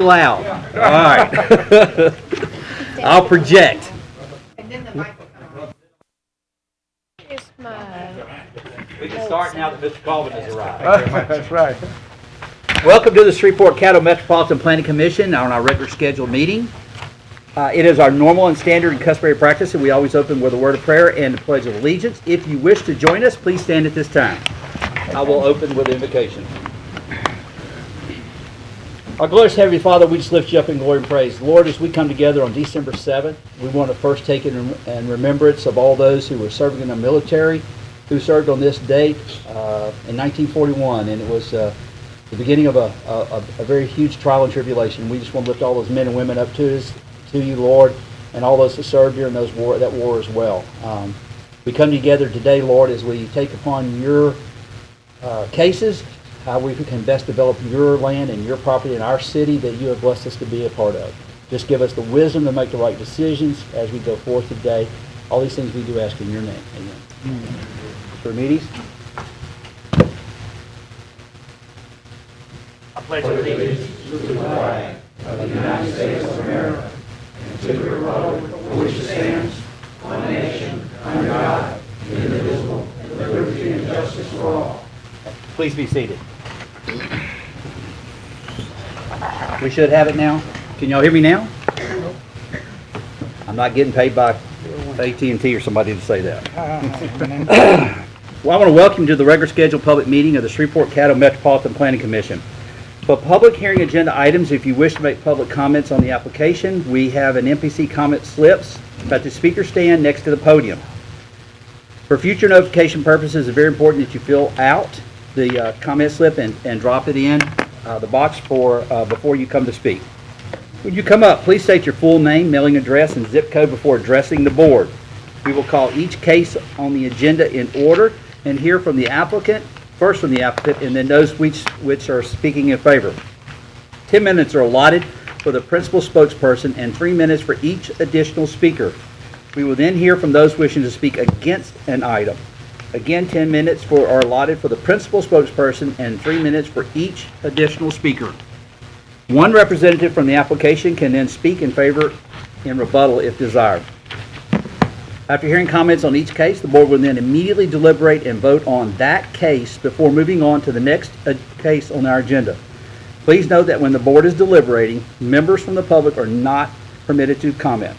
Loud. All right. I'll project. And then the mic will come on. Here's my. We can start now that Mr. Colvin has arrived. That's right. Welcome to the Shreveport Caddo Metropolitan Planning Commission on our regular scheduled meeting. It is our normal and standard and customary practice that we always open with a word of prayer and the Pledge of Allegiance. If you wish to join us, please stand at this time. I will open with the invocation. Our glorious Heavenly Father, we just lift you up in glory and praise. Lord, as we come together on December 7th, we want to first take it in remembrance of all those who were serving in the military, who served on this date in 1941, and it was the beginning of a very huge trial and tribulation. We just want to lift all those men and women up to you, Lord, and all those that served during that war as well. We come together today, Lord, as we take upon your cases, how we can best develop your land and your property in our city that you have blessed us to be a part of. Just give us the wisdom to make the right decisions as we go forth today. All these things we do ask in your name. Amen. Mr. Meades? I pledge allegiance To the flag of the United States of America and to the republic for which it stands, one nation, under God, indivisible, with liberty and justice for all. Please be seated. We should have it now. Can y'all hear me now? I'm not getting paid by AT&T or somebody to say that. Well, I want to welcome you to the regular scheduled public meeting of the Shreveport Caddo Metropolitan Planning Commission. For public hearing agenda items, if you wish to make public comments on the application, we have an Mpc comment slips at the speaker stand next to the podium. For future notification purposes, it's very important that you fill out the comment slip and drop it in the box before you come to speak. When you come up, please state your full name, mailing address, and zip code before addressing the board. We will call each case on the agenda in order and hear from the applicant, first from the applicant, and then those which are speaking in favor. 10 minutes are allotted for the principal spokesperson and 3 minutes for each additional speaker. We will then hear from those wishing to speak against an item. Again, 10 minutes are allotted for the principal spokesperson and 3 minutes for each additional speaker. One representative from the application can then speak in favor in rebuttal if desired. After hearing comments on each case, the board will then immediately deliberate and vote on that case before moving on to the next case on our agenda. Please note that when the board is deliberating, members from the public are not permitted to comment.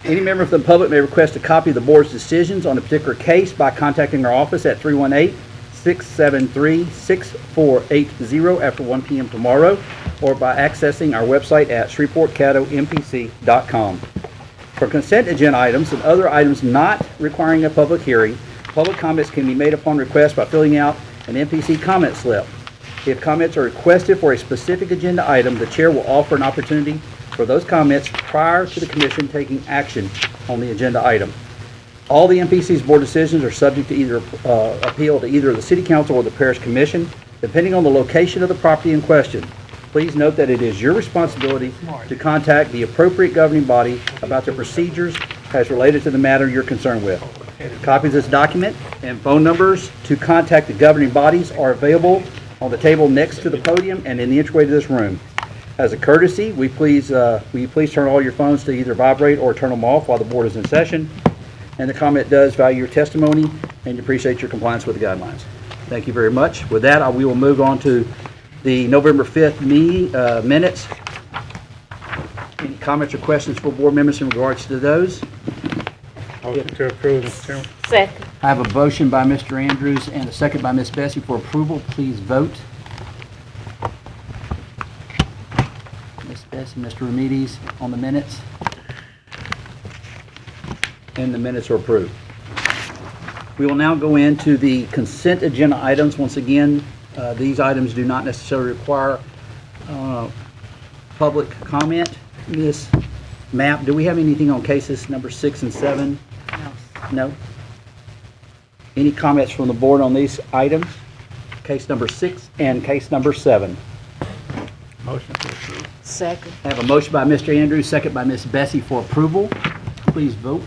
Any member from the public may request a copy of the board's decisions on a particular case by contacting our office at 318-673-6480 after 1 p.m. tomorrow, or by accessing our website at shreveportcaddompc.com. For consent agenda items and other items not requiring a public hearing, public comments can be made upon request by filling out an Mpc comment slip. If comments are requested for a specific agenda item, the chair will offer an opportunity for those comments prior to the commission taking action on the agenda item. All the MPC's board decisions are subject to either appeal to either the City Council or the Parish Commission, depending on the location of the property in question. Please note that it is your responsibility to contact the appropriate governing body about the procedures as related to the matter you're concerned with. Copies of this document and phone numbers to contact the governing bodies are available on the table next to the podium and in the entryway to this room. As a courtesy, will you please turn all your phones to either vibrate or turn them off while the board is in session. And the comment does value your testimony and appreciate your compliance with the guidelines. Thank you very much. With that, we will move on to the November 5th minutes. Any comments or questions for board members in regards to those? Motion to approve, Mr. Chairman. Second. I have a motion by Mr. Andrews and a second by Ms. Bessie for approval. Please vote. Ms. Bessie, Mr. Remedies on the minutes. And the minutes are approved. We will now go into the consent agenda items. Once again, these items do not necessarily require public comment. Ms. Mapp, do we have anything on cases number 6 and 7? No. Any comments from the board on these items? Case number 6 and case number 7. Motion to approve. Second. I have a motion by Mr. Andrews, second by Ms. Bessie for approval. Please vote.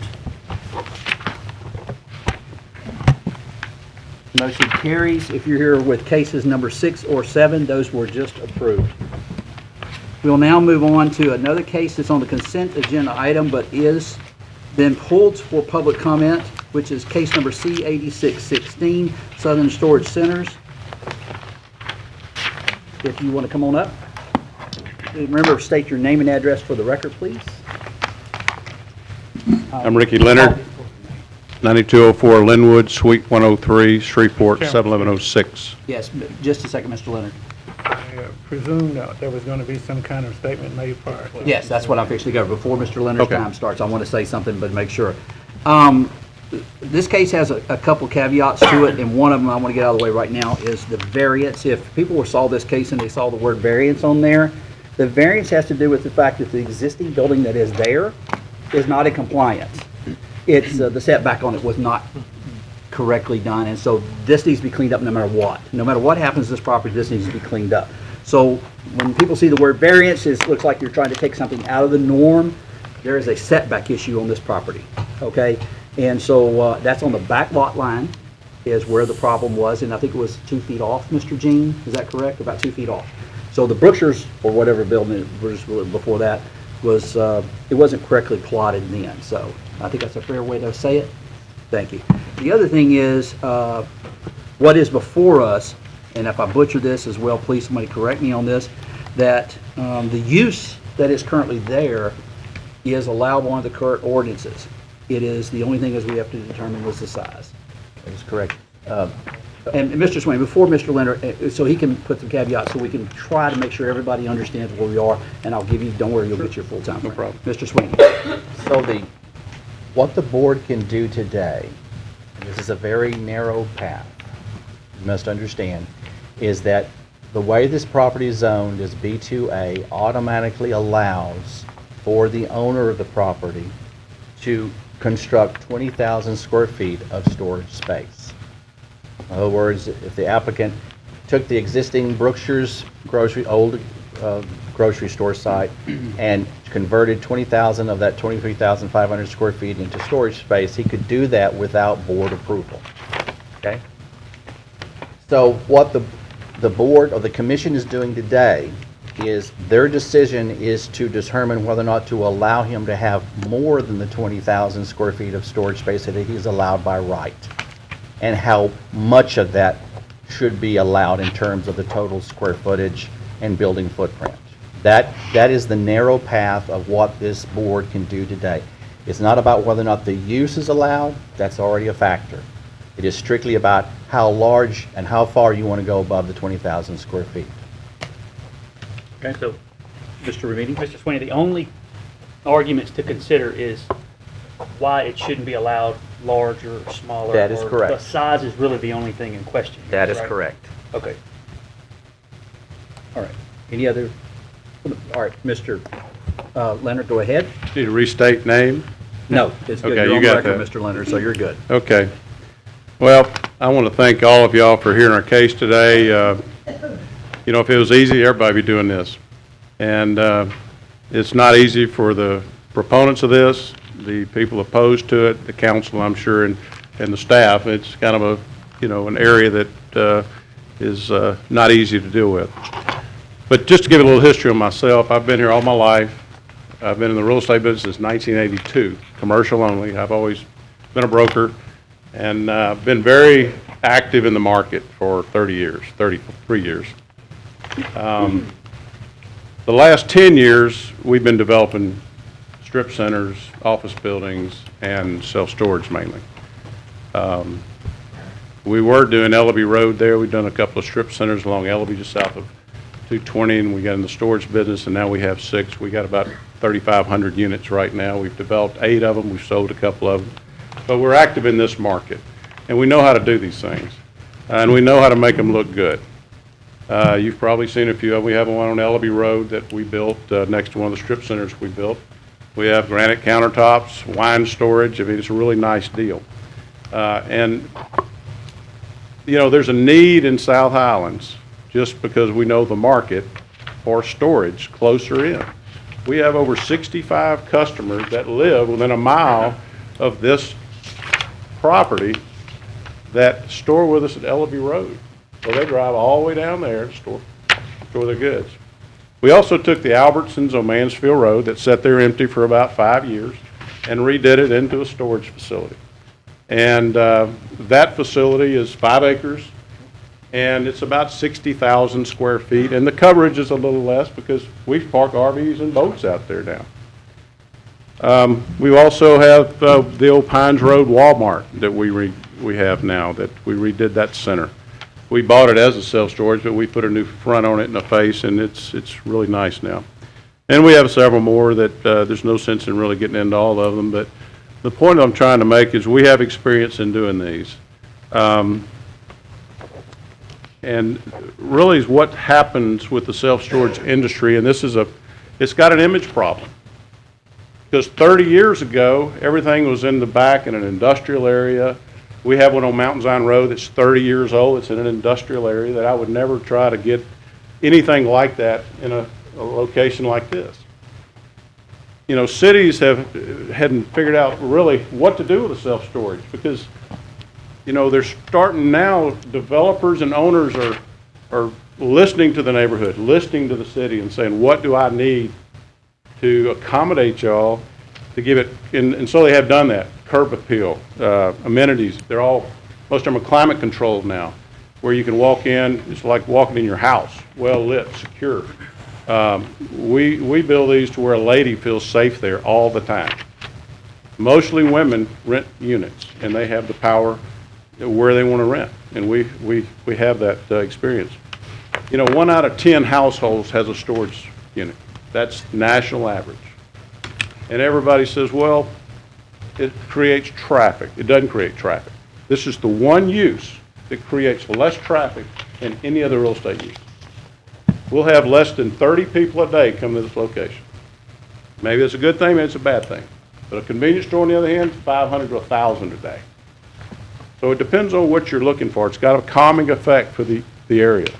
Motion carries. If you're here with cases number 6 or 7, those were just approved. We will now move on to another case that's on the consent agenda item, but is been pulled for public comment, which is case number C8616, Southern Storage Centers. If you want to come on up. Remember, state your name and address for the record, please. I'm Ricky Leonard, 9204 Linwood, Suite 103, Shreveport, 71106. Yes, just a second, Mr. Leonard. I presumed that there was going to be some kind of statement made prior. Yes, that's what I'm fixing to go. Before Mr. Leonard's Okay. time starts, I want to say something, but make sure. This case has a couple caveats to it, and one of them I want to get out of the way right now is the variance. If people saw this case and they saw the word variance on there, the variance has to do with the fact that the existing building that is there is not in compliance. It's, the setback on it was not correctly done, and so this needs to be cleaned up no matter what. No matter what happens to this property, this needs to be cleaned up. So when people see the word variance, it looks like you're trying to take something out of the norm. There is a setback issue on this property, okay? And so that's on the back lot line is where the problem was, and I think it was 2 feet off, Mr. Jean, is that correct? About 2 feet off. So the Brookshires, or whatever building it was before that, was, it wasn't correctly plotted then. So I think that's a fair way to say it. Thank you. The other thing is, what is before us, and if I butcher this as well, please somebody correct me on this, that the use that is currently there is allowable under the current ordinances. It is, the only thing is we have to determine was the size. That is correct. And Mr. Swain, before Mr. Leonard, so he can put some caveats, so we can try to make sure everybody understands where we are, and I'll give you, don't worry, you'll get your full time. No problem. Mr. Swain. So what the board can do today, and this is a very narrow path, you must understand, is that the way this property is zoned is B2A automatically allows for the owner of the property to construct 20,000 square feet of storage space. In other words, if the applicant took the existing Brookshire's old grocery store site and converted 20,000 of that 23,500 square feet into storage space, he could do that without board approval. Okay? So what the board or the commission is doing today is their decision is to determine whether or not to allow him to have more than the 20,000 square feet of storage space that he is allowed by right, and how much of that should be allowed in terms of the total square footage and building footprint. That is the narrow path of what this board can do today. It's not about whether or not the use is allowed. That's already a factor. It is strictly about how large and how far you want to go above the 20,000 square feet. Okay, so, Mr. Remedy? Mr. Sweeney, the only arguments to consider is why it shouldn't be allowed larger or smaller. That is or correct. The size is really the only thing in question. That is right? correct. Okay. All right. Any other? All right, Mr. Leonard, go ahead. Need to restate name? No, it's good. Okay, You're you on the got record, that. Mr. Leonard, so you're good. Okay. Well, I want to thank all of y'all for hearing our case today. You know, if it was easy, everybody would be doing this. And it's not easy for the proponents of this, the people opposed to it, the council, I'm sure, and the staff. It's kind of a, you know, an area that is not easy to deal with. But just to give a little history on myself, I've been here all my life. I've been in the real estate business since 1982, commercial only. I've always been a broker, and been very active in the market for 30 years, 33 years. The last 10 years, we've been developing strip centers, office buildings, and self-storage mainly. We were doing Ellaby Road there. We've done a couple of strip centers along Ellaby just south of 220, and we got in the storage business, and now we have 6. We got about 3,500 units right now. We've developed 8 of them. We've sold a couple of them. But we're active in this market, and we know how to do these things, and we know how to make them look good. You've probably seen a few of them. We have one on Ellaby Road that we built next to one of the strip centers we built. We have granite countertops, wine storage. I mean, it's a really nice deal. And, you know, there's a need in South Highlands just because we know the market for storage closer in. We have over 65 customers that live within a mile of this property that store with us at Ellaby Road. So they drive all the way down there to store their goods. We also took the Albertsons on Mansfield Road that sat there empty for about 5 years and redid it into a storage facility. And that facility is 5 acres, and it's about 60,000 square feet, and the coverage is a little less because we park RVs and boats out there now. We also have the old Pines Road Walmart that we have now, that we redid that center. We bought it as a self-storage, but we put a new front on it and a face, and it's really nice now. And we have several more that there's no sense in really getting into all of them, but the point I'm trying to make is we have experience in doing these. And really is what happens with the self-storage industry, and it's got an image problem. Because 30 years ago, everything was in the back in an industrial area. We have one on Mountain Zion Road that's 30 years old. It's in an industrial area that I would never try to get anything like that in a location like this. You know, cities hadn't figured out really what to do with the self-storage because, you know, they're starting now, developers and owners are listening to the neighborhood, listening to the city and saying, what do I need to accommodate y'all to give it, and so they have done that. Curb appeal, amenities, most of them are climate controlled now, where you can walk in, it's like walking in your house, well lit, secure. We build these to where a lady feels safe there all the time. Mostly women rent units, and they have the power where they want to rent, and we have that experience. You know, 1 out of 10 households has a storage unit. That's national average. And everybody says, well, it creates traffic. It doesn't create traffic. This is the one use that creates less traffic than any other real estate use. We'll have less than 30 people a day come to this location. Maybe it's a good thing, maybe it's a bad thing. But a convenience store, on the other hand, 500 to 1,000 a day. So it depends on what you're looking for. It's got a calming effect for the area.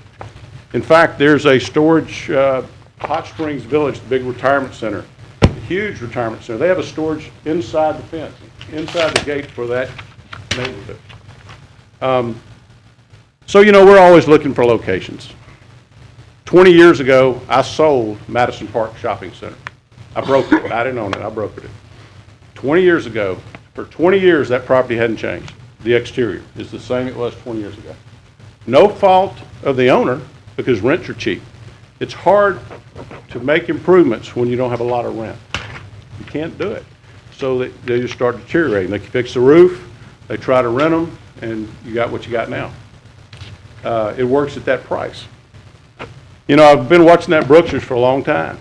In fact, there's a storage, Hot Springs Village, the big retirement center, a huge retirement center. They have a storage inside the fence, inside the gate for that neighborhood. So, you know, we're always looking for locations. 20 years ago, I sold Madison Park Shopping Center. I brokered it. I didn't own it. I brokered it. 20 years ago, for 20 years, that property hadn't changed. The exterior is the same it was 20 years ago. No fault of the owner, because rents are cheap. It's hard to make improvements when you don't have a lot of rent. You can't do it. So they just start deteriorating. They fix the roof, they try to rent them, and you got what you got now. It works at that price. You know, I've been watching that Brookshire's for a long time,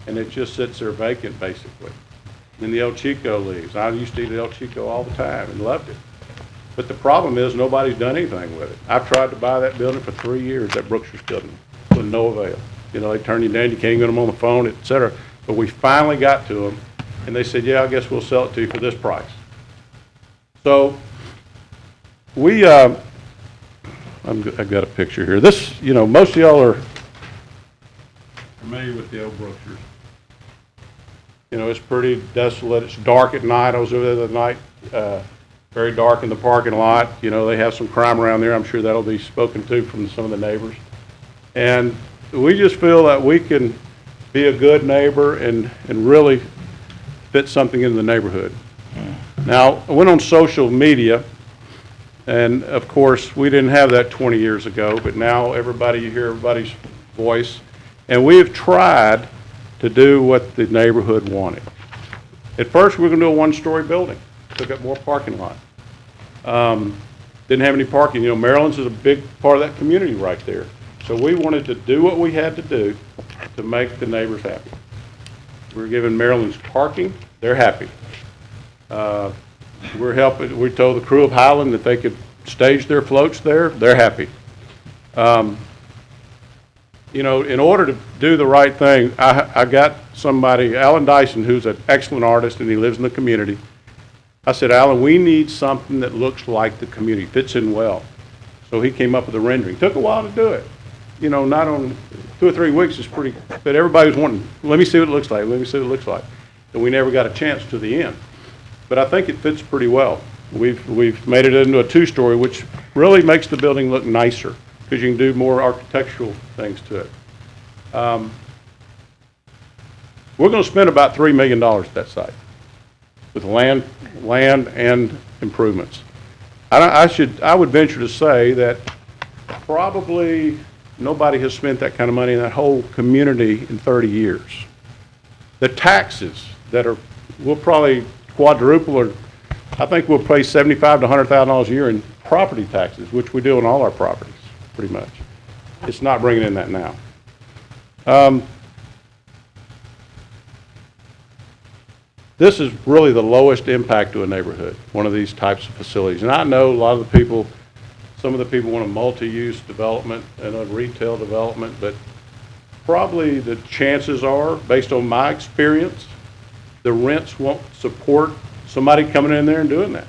and it just sits there vacant, basically. And the El Chico leaves. I used to eat El Chico all the time and loved it. But the problem is nobody's done anything with it. I've tried to buy that building for 3 years, that Brookshire's building, with no avail. You know, they turn you down, you can't get them on the phone, et cetera. But we finally got to them, and they said, yeah, I guess we'll sell it to you for this price. So we, I've got a picture here. This, you know, most of y'all are familiar with the old Brookshire's. You know, it's pretty desolate. It's dark at night. I was over there the other night, very dark in the parking lot. You know, they have some crime around there. I'm sure that'll be spoken to from some of the neighbors. And we just feel that we can be a good neighbor and really fit something in the neighborhood. Now, I went on social media, and of course, we didn't have that 20 years ago, but now everybody, you hear everybody's voice. And we have tried to do what the neighborhood wanted. At first, we were going to do a one-story building. Took up more parking lot. Didn't have any parking. You know, Maryland's is a big part of that community right there. So we wanted to do what we had to do to make the neighbors happy. We're giving Maryland's parking. They're happy. We're helping. We told the crew of Highland that they could stage their floats there. They're happy. You know, in order to do the right thing, I got somebody, Alan Dyson, who's an excellent artist, and he lives in the community. I said, Alan, we need something that looks like the community, fits in well. So he came up with a rendering. Took a while to do it. You know, not on 2 or 3 weeks is pretty, but everybody was wanting, let me see what it looks like, let me see what it looks like. And we never got a chance to the end. But I think it fits pretty well. We've made it into a 2-story, which really makes the building look nicer because you can do more architectural things to it. We're going to spend about $3 million at that site with land and improvements. I would venture to say that probably nobody has spent that kind of money in that whole community in 30 years. The taxes that we'll probably quadruple, or I think we'll pay $75,000 to $100,000 a year in property taxes, which we do on all our properties, pretty much. It's not bringing in that now. This is really the lowest impact to a neighborhood, one of these types of facilities. And I know a lot of the people, some of the people want a multi-use development and a retail development, but probably the chances are, based on my experience, the rents won't support somebody coming in there and doing that.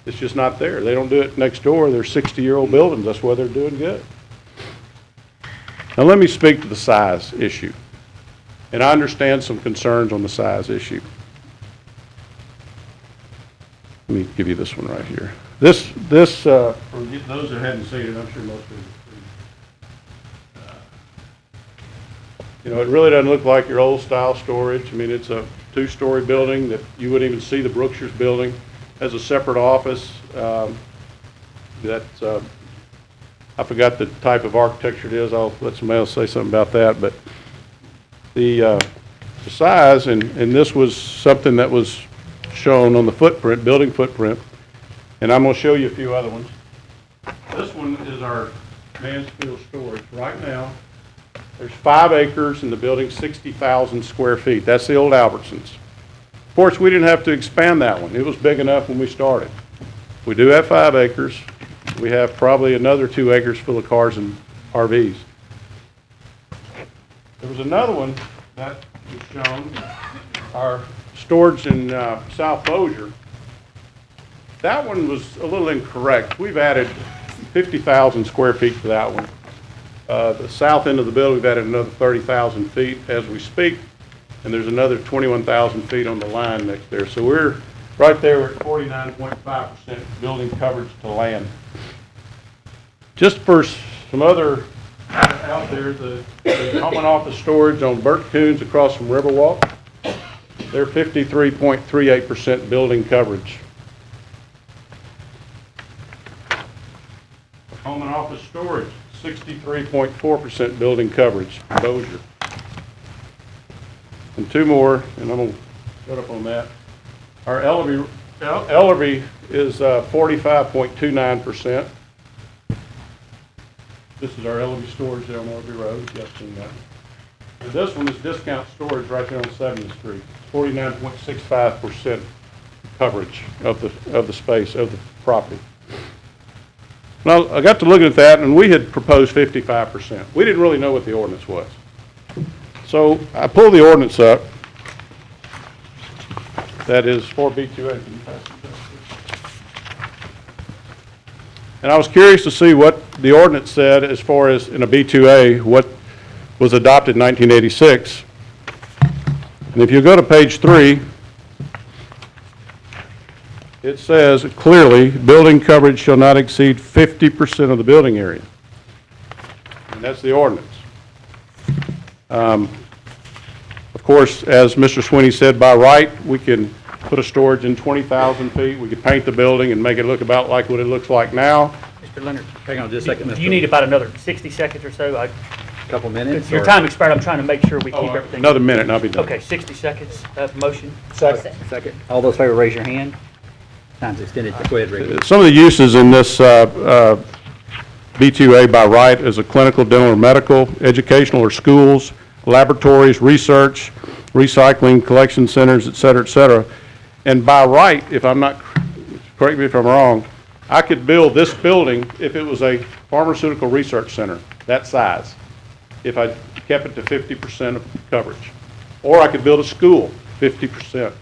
It's just not there. They don't do it next door. They're 60-year-old buildings. That's why they're doing good. Now let me speak to the size issue. And I understand some concerns on the size issue. Let me give you this one right here. This for those that hadn't seen it, I'm sure most of you have seen it. It really doesn't look like your old style storage. I mean, it's a 2-story building that you wouldn't even see the Brookshire's building. Has a separate office. I forgot the type of architecture it is. I'll let somebody else say something about that. But the size, and this was something that was shown on the footprint, building footprint, and I'm going to show you a few other ones. This one is our Mansfield storage. Right now, there's 5 acres in the building, 60,000 square feet. That's the old Albertsons. Of course, we didn't have to expand that one. It was big enough when we started. We do have 5 acres. We have probably another 2 acres full of cars and RVs. There was another one that was shown, our storage in South Bossier. That one was a little incorrect. We've added 50,000 square feet to that one. The south end of the building, we've added another 30,000 feet as we speak, and there's another 21,000 feet on the line next there. So we're right there at 49.5% building coverage to land. Just for some other out there, the home and office storage on Burt Coons across from Riverwalk, they're 53.38% building coverage. Home and office storage, 63.4% building coverage, Bossier. And 2 more, and I'm going to shut up on that. Our Ellerby is 45.29%. This is our Ellerby storage there on Ellerby Road. You have seen that. And this one is discount storage right there on 7th Street. 49.65% coverage of the space, of the property. Now, I got to looking at that, and we had proposed 55%. We didn't really know what the ordinance was. So I pulled the ordinance up. That is 4B2A. Can you pass it down, please? And I was curious to see what the ordinance said as far as in a B2A, what was adopted in 1986. And if you go to page 3, it says clearly, building coverage shall not exceed 50% of the building area. And that's the ordinance. Of course, as Mr. Sweeney said, by right, we can put a storage in 20,000 feet. We could paint the building and make it look about like what it looks like now. Mr. Leonard, Hang on just a second, do you need about another 60 seconds or so? couple minutes? Your or- time expired. I'm trying to make sure we keep everything. Another minute and I'll be done. Okay, 60 seconds. Motion. Second. All those in favor, raise your hand. Time's extended. Go ahead, Rick. Some of the uses in this B2A by right is a clinical, dental, or medical, educational or schools, laboratories, research, recycling, collection centers, et cetera, et cetera. And by right, if I'm not, correct me if I'm wrong, I could build this building if it was a pharmaceutical research center, that size, if I kept it to 50% of coverage. Or I could build a school, 50%.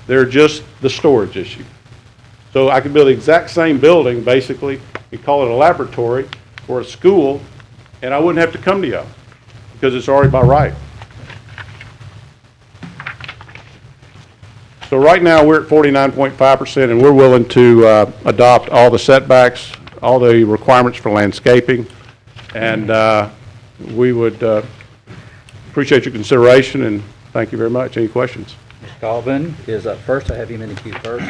They're just the storage issue. So I could build the exact same building, basically, and call it a laboratory or a school, and I wouldn't have to come to y'all because it's already by right. So right now, we're at 49.5%, and we're willing to adopt all the setbacks, all the requirements for landscaping, and we would appreciate your consideration, and thank you very much. Any questions? Mr. Colvin is up first. I have him in the queue first.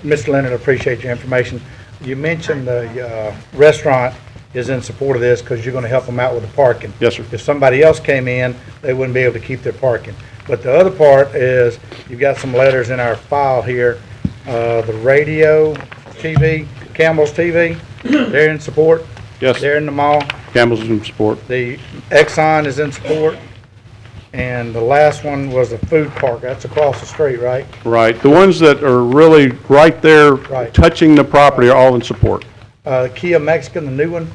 Mr. Leonard, I appreciate your information. You mentioned the restaurant is in support of this because you're going to help them out with the parking. Yes, sir. If somebody else came in, they wouldn't be able to keep their parking. But the other part is, you've got some letters in our file here. The radio, TV, Campbell's TV, they're in support. Yes, They're in the mall. Campbell's in support. The Exxon is in support. And the last one was the food park. That's across the street, right? Right. The ones that are really right there, Right. touching the property, are all in support. Kia Mexican, the new one.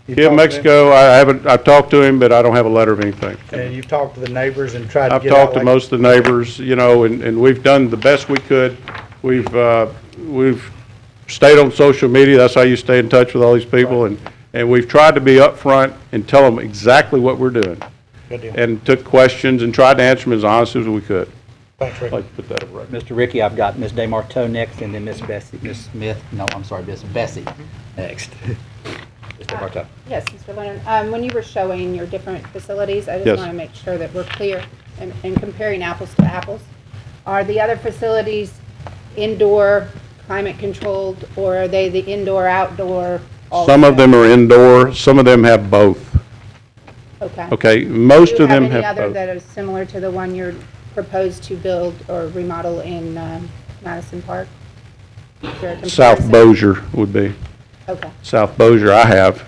You Kia talked to them? Mexico, I've talked to him, but I don't have a letter of anything. And you've talked to the neighbors and tried to I've get out talked to like- most of the neighbors, you know, and we've done the best we could. We've stayed on social media, that's how you stay in touch with all these people, and we've tried to be upfront and tell them exactly what we're doing. Good deal. And took questions and tried to answer them as honest as we could. Thanks, Rick. I'd like to put that up right. Mr. Ricky, I've got Ms. DeMarteau next, and then Ms. Bessie, Ms. Smith, no, I'm sorry, Ms. Bessie next. Ms. DeMarteau. Yes, Mr. Leonard, when you were showing your different facilities, I Yes. just want to make sure that we're clear in comparing apples to apples. Are the other facilities indoor, climate controlled, or are they the indoor, outdoor? all Some of together? them are indoor, some of them have both. Okay. Okay, most of them Do you have have any other both. that are similar to the one you're proposed to build or remodel in Madison Park? Is there a South comparison? Bossier would be. Okay. South Bossier I have.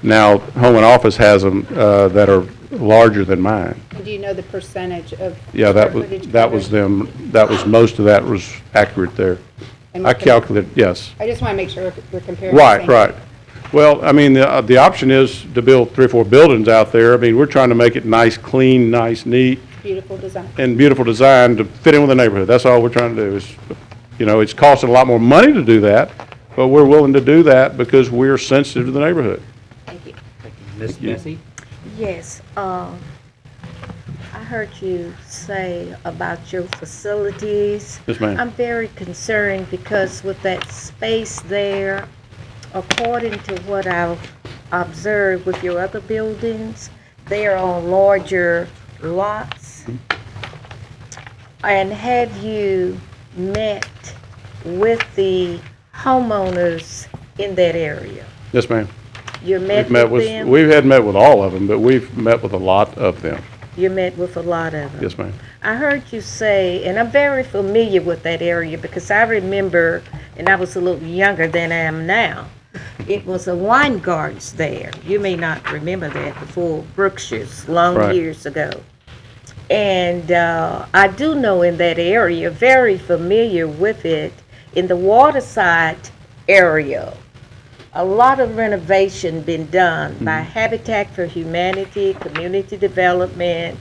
Now, Home and Office has them that are larger than mine. Do you know the percentage of? Yeah, square that was, footage that was covered? them, that was, most of that was accurate there. And I what the- calculated, yes. I just want to make sure we're comparing. the Right, same right. Well, I mean, the option is to build 3 or 4 buildings out there. I mean, we're trying to make it nice, clean, nice, neat, Beautiful design. and beautiful design to fit in with the neighborhood. That's all we're trying to do is, you know, it's costing a lot more money to do that, but we're willing to do that because we're sensitive to the neighborhood. Thank you. Ms. you. Bessie? Yes, I heard you say about your facilities. Yes, ma'am. I'm very concerned because with that space there, according to what I've observed with your other buildings, they are on larger lots. And have you met with the homeowners in that area? Yes, ma'am. You met with them? We hadn't met with all of them, but we've met with a lot of them. You met with a lot of them? Yes, ma'am. I heard you say, and I'm very familiar with that area because I remember, and I was a little younger than I am now, it was a wine gardens there. You may not remember that, before Brookshire's, long Right. years ago. And I do know in that area, very familiar with it, in the waterside area, a lot of renovation been done by Habitat for Humanity, community development,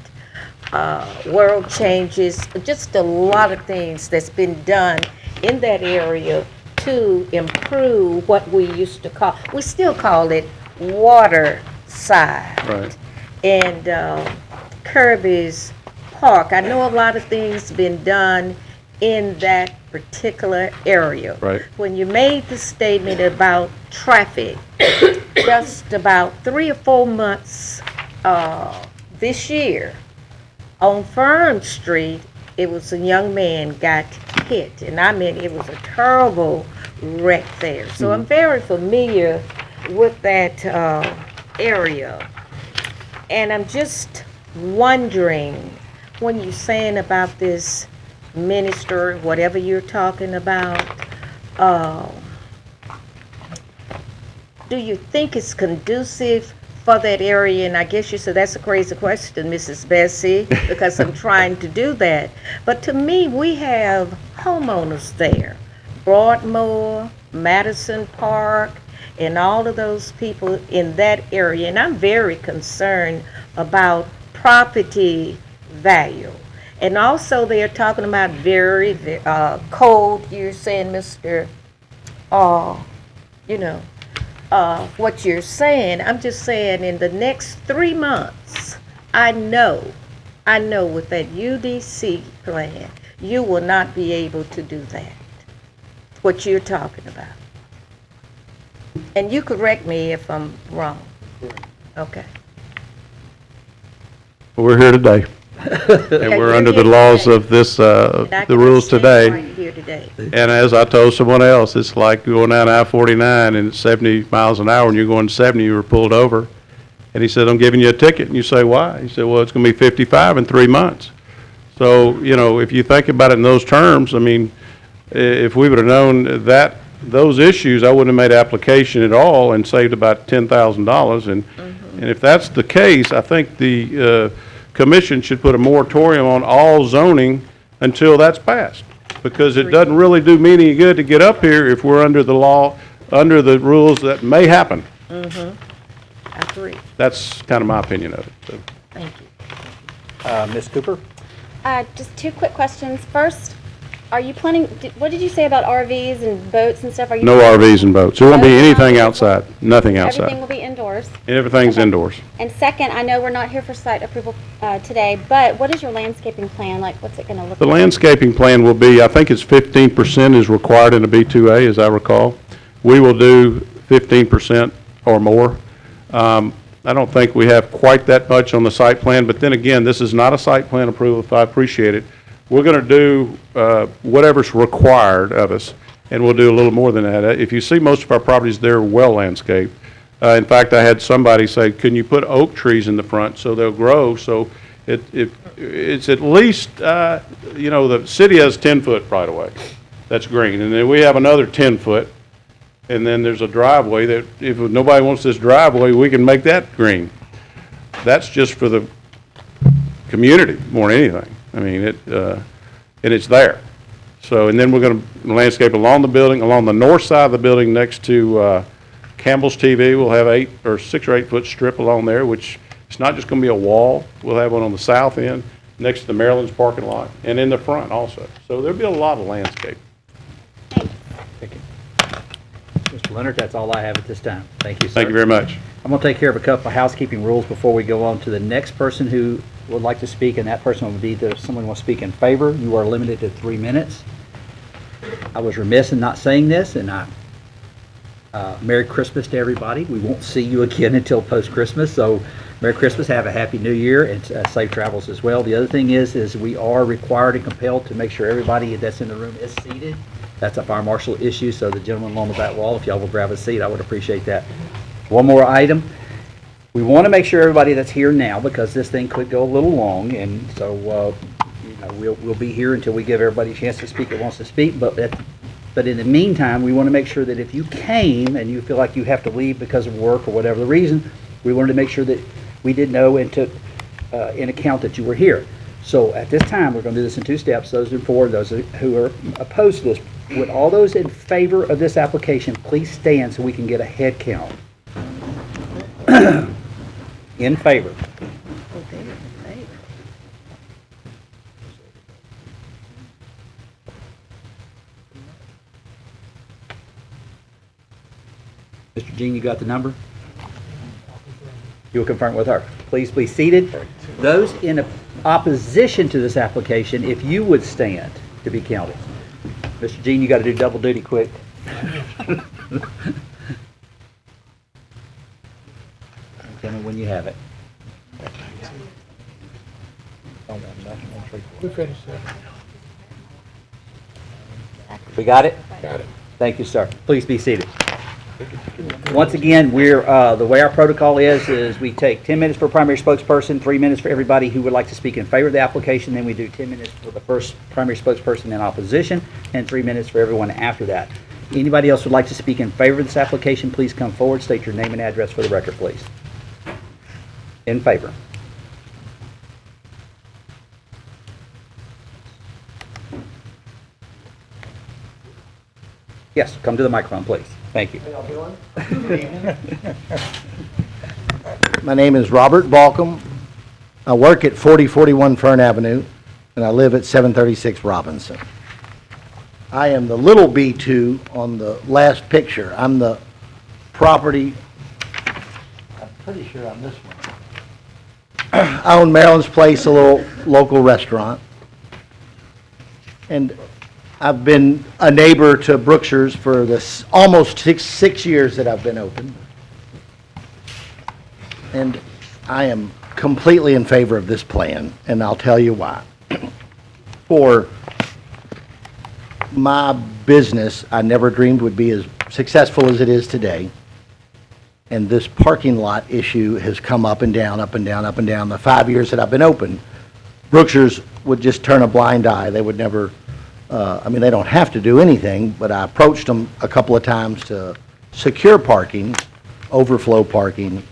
World Changes, just a lot of things that's been done in that area to improve what we used to call, we still call it water side. Right. And Kirby's Park, I know a lot of things been done in that particular area. Right. When you made the statement about traffic, just about 3 or 4 months this year, on Fern Street, it was a young man got hit, and I mean, it was a terrible wreck there. So I'm very familiar with that area. And I'm just wondering, when you're saying about this minister, whatever you're talking about, do you think it's conducive for that area? And I guess you said that's a crazy question, Mrs. Bessie, because I'm trying to do that. But to me, we have homeowners there. Broadmoor, Madison Park, and all of those people in that area. And I'm very concerned about property value. And also they're talking about very cold, you're saying, Mr. What you're saying. I'm just saying in the next 3 months, I know with that UDC plan, you will not be able to do that, what you're talking about. And you correct me if I'm wrong. Okay. We're here today. And we're under the laws of this, the rules today. Right here today. And as I told someone else, it's like going down I-49 and it's 70 miles an hour and you're going 70, you were pulled over. And he said, I'm giving you a ticket. And you say, why? He said, well, it's going to be 55 in 3 months. So, you know, if you think about it in those terms, I mean, if we would have known that, those issues, I wouldn't have made application at all and saved about $10,000. And if that's the case, I think the commission should put a moratorium on all zoning until that's passed. Because it doesn't really do me any good to get up here if we're under the law, under the rules that may happen. I agree. That's kind of my opinion of it. So. Thank you. Ms. Cooper? Just two quick questions. First, are you planning, what did you say about RVs and boats and stuff? Are you No RVs and boats. There won't be anything outside, nothing Everything outside. will be indoors. Everything's Okay. indoors. And second, I know we're not here for site approval today, but what is your landscaping plan? Like, what's it going to look The like? landscaping plan will be, I think it's 15% is required in a B2A, as I recall. We will do 15% or more. I don't think we have quite that much on the site plan, but then again, this is not a site plan approval, if I appreciate it. We're going to do whatever's required of us, and we'll do a little more than that. If you see most of our properties, they're well landscaped. In fact, I had somebody say, can you put oak trees in the front so they'll grow? So it's at least, you know, the city has 10-foot right away. That's green. And then we have another 10-foot. And then there's a driveway that if nobody wants this driveway, we can make that green. That's just for the community more than anything. I mean, and it's there. So, and then we're going to landscape along the building, along the north side of the building next to Campbell's TV. We'll have 6 or 8 foot strip along there, which it's not just going to be a wall. We'll have one on the south end next to the Maryland's parking lot and in the front also. So there'll be a lot of landscape. Mr. Leonard, that's all I have at this time. Thank you, sir. Thank you very much. I'm going to take care of a couple of housekeeping rules before we go on to the next person who would like to speak, and that person would be someone who wants to speak in favor. You are limited to 3 minutes. I was remiss in not saying this, and Merry Christmas to everybody. We won't see you again until post-Christmas, so Merry Christmas, have a Happy New Year, and safe travels as well. The other thing is we are required and compelled to make sure everybody that's in the room is seated. That's a fire marshal issue, so the gentleman along the back wall, if y'all will grab a seat, I would appreciate that. One more item. We want to make sure everybody that's here now, because this thing could go a little long, and so you know, we'll be here until we give everybody a chance to speak that wants to speak, but in the meantime, we want to make sure that if you came and you feel like you have to leave because of work or whatever the reason, we wanted to make sure that we did know and took in account that you were here. So at this time, we're going to do this in 2 steps. Those who are for, those who are opposed to this. Would all those in favor of this application please stand so we can get a head count? In favor. Mr. Jean, you got the number? You will confirm with her. Please be seated. Those in opposition to this application, if you would stand to be counted. Mr. Jean, you got to do double duty quick. Tell me when you have it. We finished that. We got it? Got it. Thank you, sir. Please be seated. Once again, we're the way our protocol is we take 10 minutes for primary spokesperson, 3 minutes for everybody who would like to speak in favor of the application, then we do 10 minutes for the first primary spokesperson in opposition, and 3 minutes for everyone after that. Anybody else would like to speak in favor of this application, please come forward, state your name and address for the record, please. In favor. Yes, come to the microphone, please. Thank you. My name is Robert Balcom. I work at 4041 Fern Avenue, and I live at 736 Robinson. I am the little B2 on the last picture. I'm the property, I'm pretty sure I'm this one. I own Maryland's Place, a little local restaurant. And I've been a neighbor to Brookshire's for this almost six years that I've been open. And I am completely in favor of this plan, and I'll tell you why. For my business, I never dreamed would be as successful as it is today. And this parking lot issue has come up and down, up and down, up and down. The 5 years that I've been open, Brookshire's would just turn a blind eye. They would never, they don't have to do anything, but I approached them a couple of times to secure parking, overflow parking,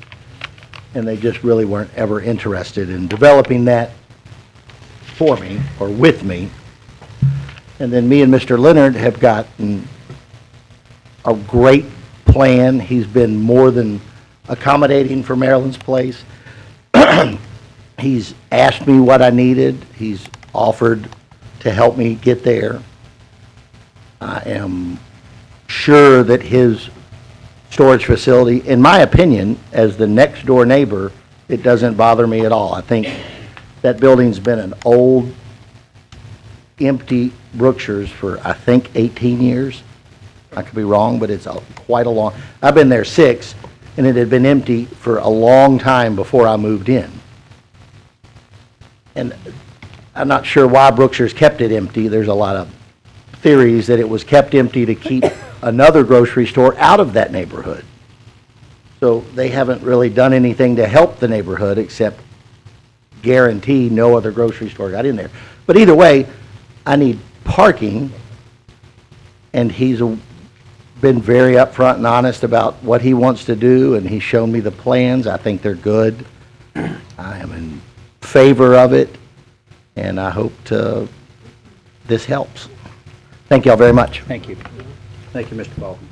and they just really weren't ever interested in developing that for me or with me. And then me and Mr. Leonard have gotten a great plan. He's been more than accommodating for Maryland's Place. He's asked me what I needed. He's offered to help me get there. I am sure that his storage facility, in my opinion, as the next door neighbor, it doesn't bother me at all. I think that building's been an old, empty Brookshire's for, I think, 18 years. I could be wrong, but it's quite a long, I've been there 6, and it had been empty for a long time before I moved in. And I'm not sure why Brookshire's kept it empty. There's a lot of theories that it was kept empty to keep another grocery store out of that neighborhood. So they haven't really done anything to help the neighborhood except guarantee no other grocery store got in there. But either way, I need parking, and he's been very upfront and honest about what he wants to do, and he's shown me the plans. I think they're good. I am in favor of it, and I hope this helps. Thank you all very much. Thank you. Thank you, Mr. Baldwin.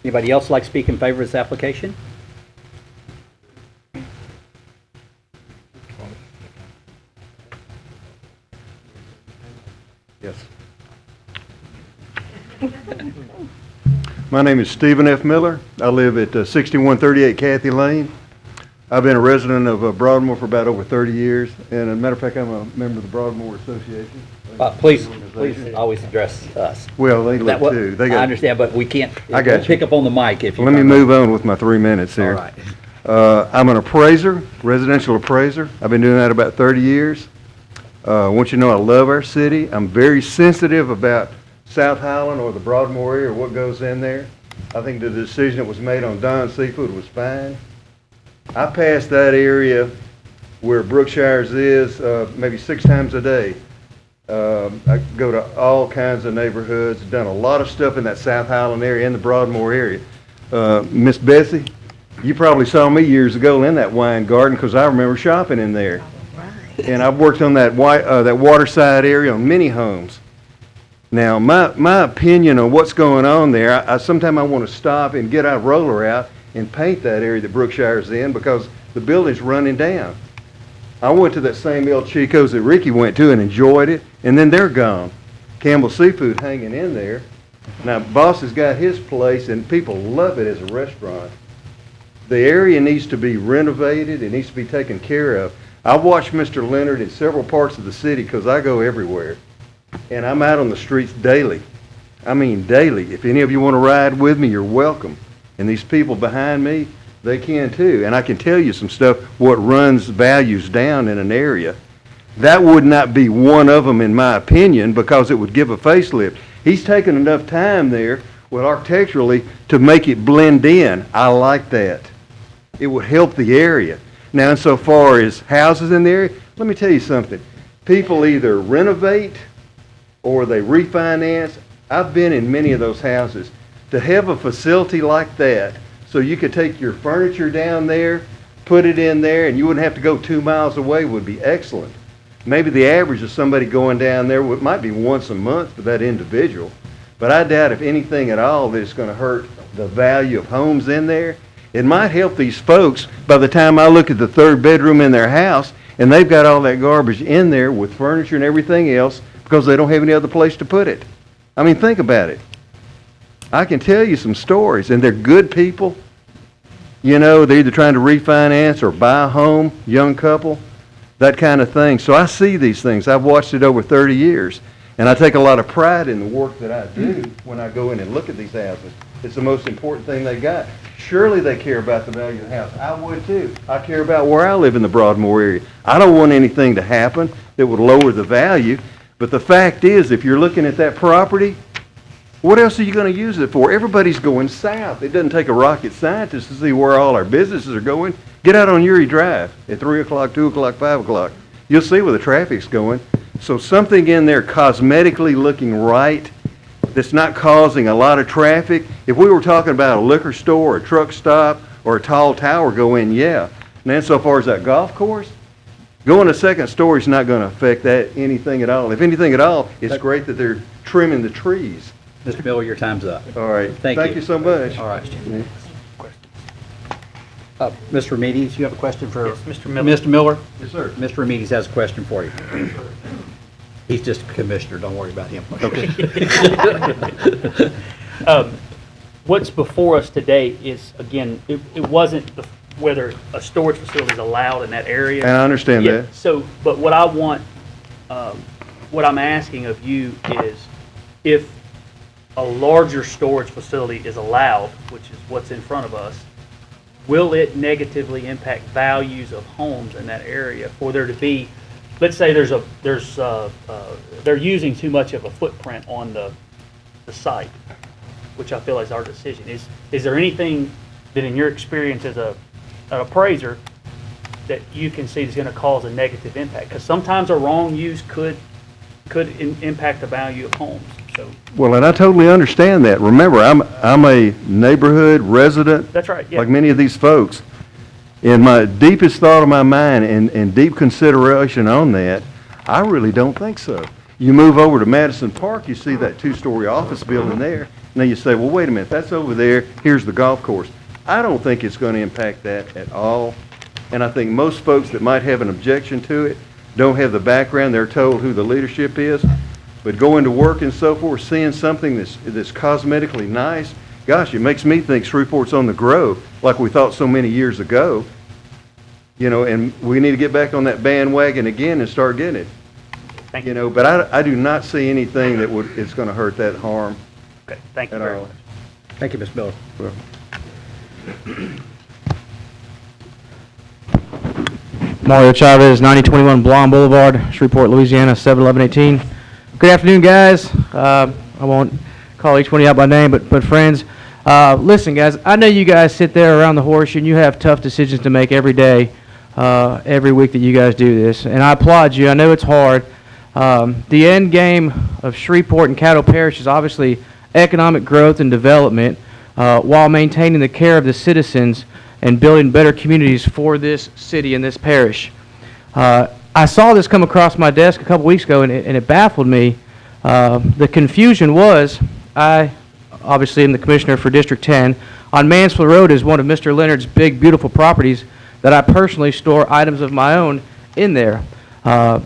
Anybody else like to speak in favor of this application? Yes. My name is Stephen F. Miller. I live at 6138 Kathy Lane. I've been a resident of Broadmoor for about over 30 years, and as a matter of fact, I'm a member of the Broadmoor Association. Please always address us. Well, they That look what- too. I understand, but we can't, I got you. pick up on the mic if you. Let me move on with my 3 minutes All here. right. I'm an appraiser, residential appraiser. I've been doing that about 30 years. I want you to know I love our city. I'm very sensitive about South Highland or the Broadmoor area or what goes in there. I think the decision that was made on Don Seafood was fine. I pass that area where Brookshire's is maybe 6 times a day. I go to all kinds of neighborhoods, done a lot of stuff in that South Highland area and the Broadmoor area. Miss Bessie, you probably saw me years ago in that wine garden because I remember shopping in there. And I've worked on that waterside area on many homes. Now, my opinion on what's going on there, sometimes I want to stop and get our roller out and paint that area that Brookshire's in because the building's running down. I went to that same El Chico's that Ricky went to and enjoyed it, and then they're gone. Campbell Seafood hanging in there. Now, Boss has got his place, and people love it as a restaurant. The area needs to be renovated. It needs to be taken care of. I watch Mr. Leonard in several parts of the city because I go everywhere, and I'm out on the streets daily. I mean daily. If any of you want to ride with me, you're welcome. And these people behind me, they can too. And I can tell you some stuff, what runs values down in an area. That would not be one of them, in my opinion, because it would give a facelift. He's taken enough time there, well, architecturally, to make it blend in. I like that. It would help the area. Now, insofar as houses in the area, let me tell you something. People either renovate or they refinance. I've been in many of those houses. To have a facility like that, so you could take your furniture down there, put it in there, and you wouldn't have to go 2 miles away would be excellent. Maybe the average of somebody going down there might be once a month for that individual. But I doubt if anything at all that it's going to hurt the value of homes in there. It might help these folks by the time I look at the 3rd bedroom in their house and they've got all that garbage in there with furniture and everything else because they don't have any other place to put it. I mean, think about it. I can tell you some stories, and they're good people. You know, they're either trying to refinance or buy a home, young couple, that kind of thing. So I see these things. I've watched it over 30 years, and I take a lot of pride in the work that I do when I go in and look at these houses. It's the most important thing they got. Surely they care about the value of the house. I would too. I care about where I live in the Broadmoor area. I don't want anything to happen that would lower the value. But the fact is, if you're looking at that property, what else are you going to use it for? Everybody's going south. It doesn't take a rocket scientist to see where all our businesses are going. Get out on Uri Drive at 3 o'clock, 2 o'clock, 5 o'clock. You'll see where the traffic's going. So something in there cosmetically looking right that's not causing a lot of traffic. If we were talking about a liquor store, a truck stop, or a tall tower go in, yeah. And then so far as that golf course, going to second story is not going to affect that anything at all. If anything at all, it's great that they're trimming the trees. Mr. Miller, your time's up. All right. Thank Thank you. you so much. All right. Mr. Remedies, you have a question for? Yes, Mr. Miller. Mr. Miller? Yes, sir. Mr. Remedies has a question for you. He's just a commissioner, don't worry about him. What's before us today is, again, it wasn't whether a storage facility is allowed in that area. And I understand Yeah, that. So, but what I want, what I'm asking of you is, if a larger storage facility is allowed, which is what's in front of us, will it negatively impact values of homes in that area for there to be, let's say they're using too much of a footprint on the site, which I feel is our decision. Is there anything that in your experience as an appraiser that you can see is going to cause a negative impact? Because sometimes a wrong use could impact the value of homes. So Well, and I totally understand that. Remember, I'm a neighborhood resident. that's right. Yeah. Like many of these folks. In my deepest thought of my mind and deep consideration on that, I really don't think so. You move over to Madison Park, you see that two-story office building there. Now you say, well, wait a minute, that's over there. Here's the golf course. I don't think it's going to impact that at all. And I think most folks that might have an objection to it don't have the background. They're told who the leadership is. But going to work and so forth, seeing something that's cosmetically nice, gosh, it makes me think Shreveport's on the grow, like we thought so many years ago. You know, and we need to get back on that bandwagon again and start getting it. Thank you. You know, but I do not see anything that is going to hurt that harm Okay. Thank you at very all. much. Thank you, Ms. Miller. Well, Mario Chavez, 9021 Blonde Boulevard, Shreveport, Louisiana, 71118. Good afternoon, guys. I won't call each one of you out by name, but friends. Listen, guys, I know you guys sit there around the horseshoe and you have tough decisions to make every day, every week that you guys do this, and I applaud you. I know it's hard. The end game of Shreveport and Caddo Parish is obviously economic growth and development while maintaining the care of the citizens and building better communities for this city and this parish. I saw this come across my desk a couple weeks ago, and it baffled me. The confusion was, I obviously am the commissioner for District 10. On Mansfield Road is one of Mr. Leonard's big, beautiful properties that I personally store items of my own in there.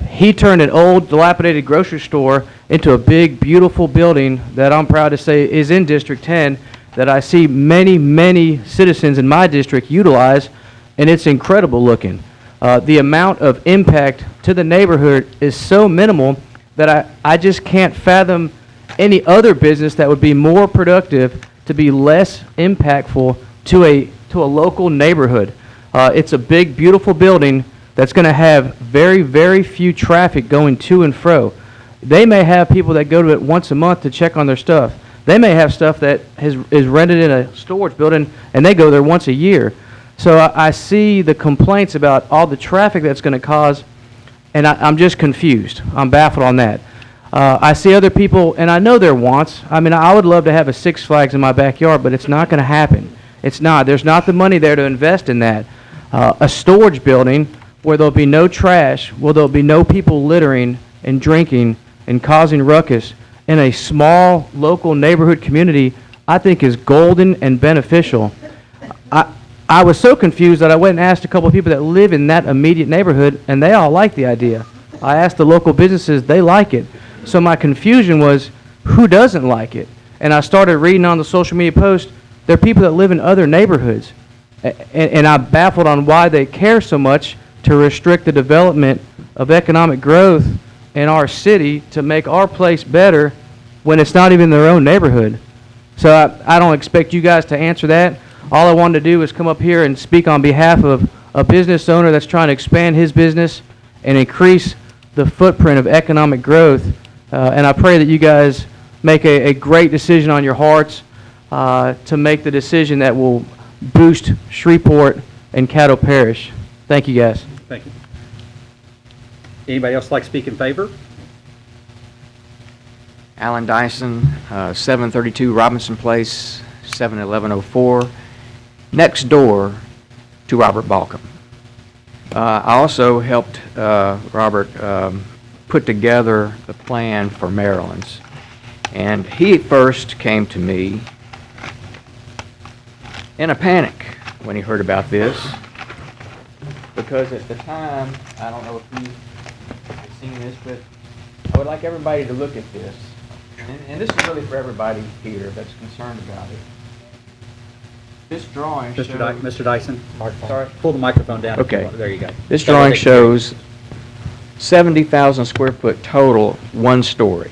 He turned an old, dilapidated grocery store into a big, beautiful building that I'm proud to say is in District 10 that I see many, many citizens in my district utilize, and it's incredible looking. The amount of impact to the neighborhood is so minimal that I just can't fathom any other business that would be more productive to be less impactful to a local neighborhood. It's a big, beautiful building that's going to have very, very few traffic going to and fro. They may have people that go to it once a month to check on their stuff. They may have stuff that is rented in a storage building, and they go there once a year. So I see the complaints about all the traffic that's going to cause, and I'm just confused. I'm baffled on that. I see other people, and I know their wants. I mean, I would love to have a Six Flags in my backyard, but it's not going to happen. It's not. There's not the money there to invest in that. A storage building where there'll be no trash, where there'll be no people littering and drinking and causing ruckus in a small local neighborhood community, I think is golden and beneficial. I was so confused that I went and asked a couple of people that live in that immediate neighborhood, and they all like the idea. I asked the local businesses, they like it. So my confusion was, who doesn't like it? And I started reading on the social media posts, there are people that live in other neighborhoods. And I'm baffled on why they care so much to restrict the development of economic growth in our city to make our place better when it's not even their own neighborhood. So I don't expect you guys to answer that. All I wanted to do is come up here and speak on behalf of a business owner that's trying to expand his business and increase the footprint of economic growth. And I pray that you guys make a great decision on your hearts to make the decision that will boost Shreveport and Caddo Parish. Thank you, guys. Thank you. Anybody else like to speak in favor? Alan Dyson, 732 Robinson Place, 71104, next door to Robert Balcom. I also helped Robert put together the plan for Maryland's. And he first came to me in a panic when he heard about this, because at the time, I don't know if you have seen this, but I would like everybody to look at this. And this is really for everybody here that's concerned about it. This drawing shows... Mr. Dyson? Sorry? Pull the microphone down. Okay. There you go. This drawing shows 70,000 square foot total, one story.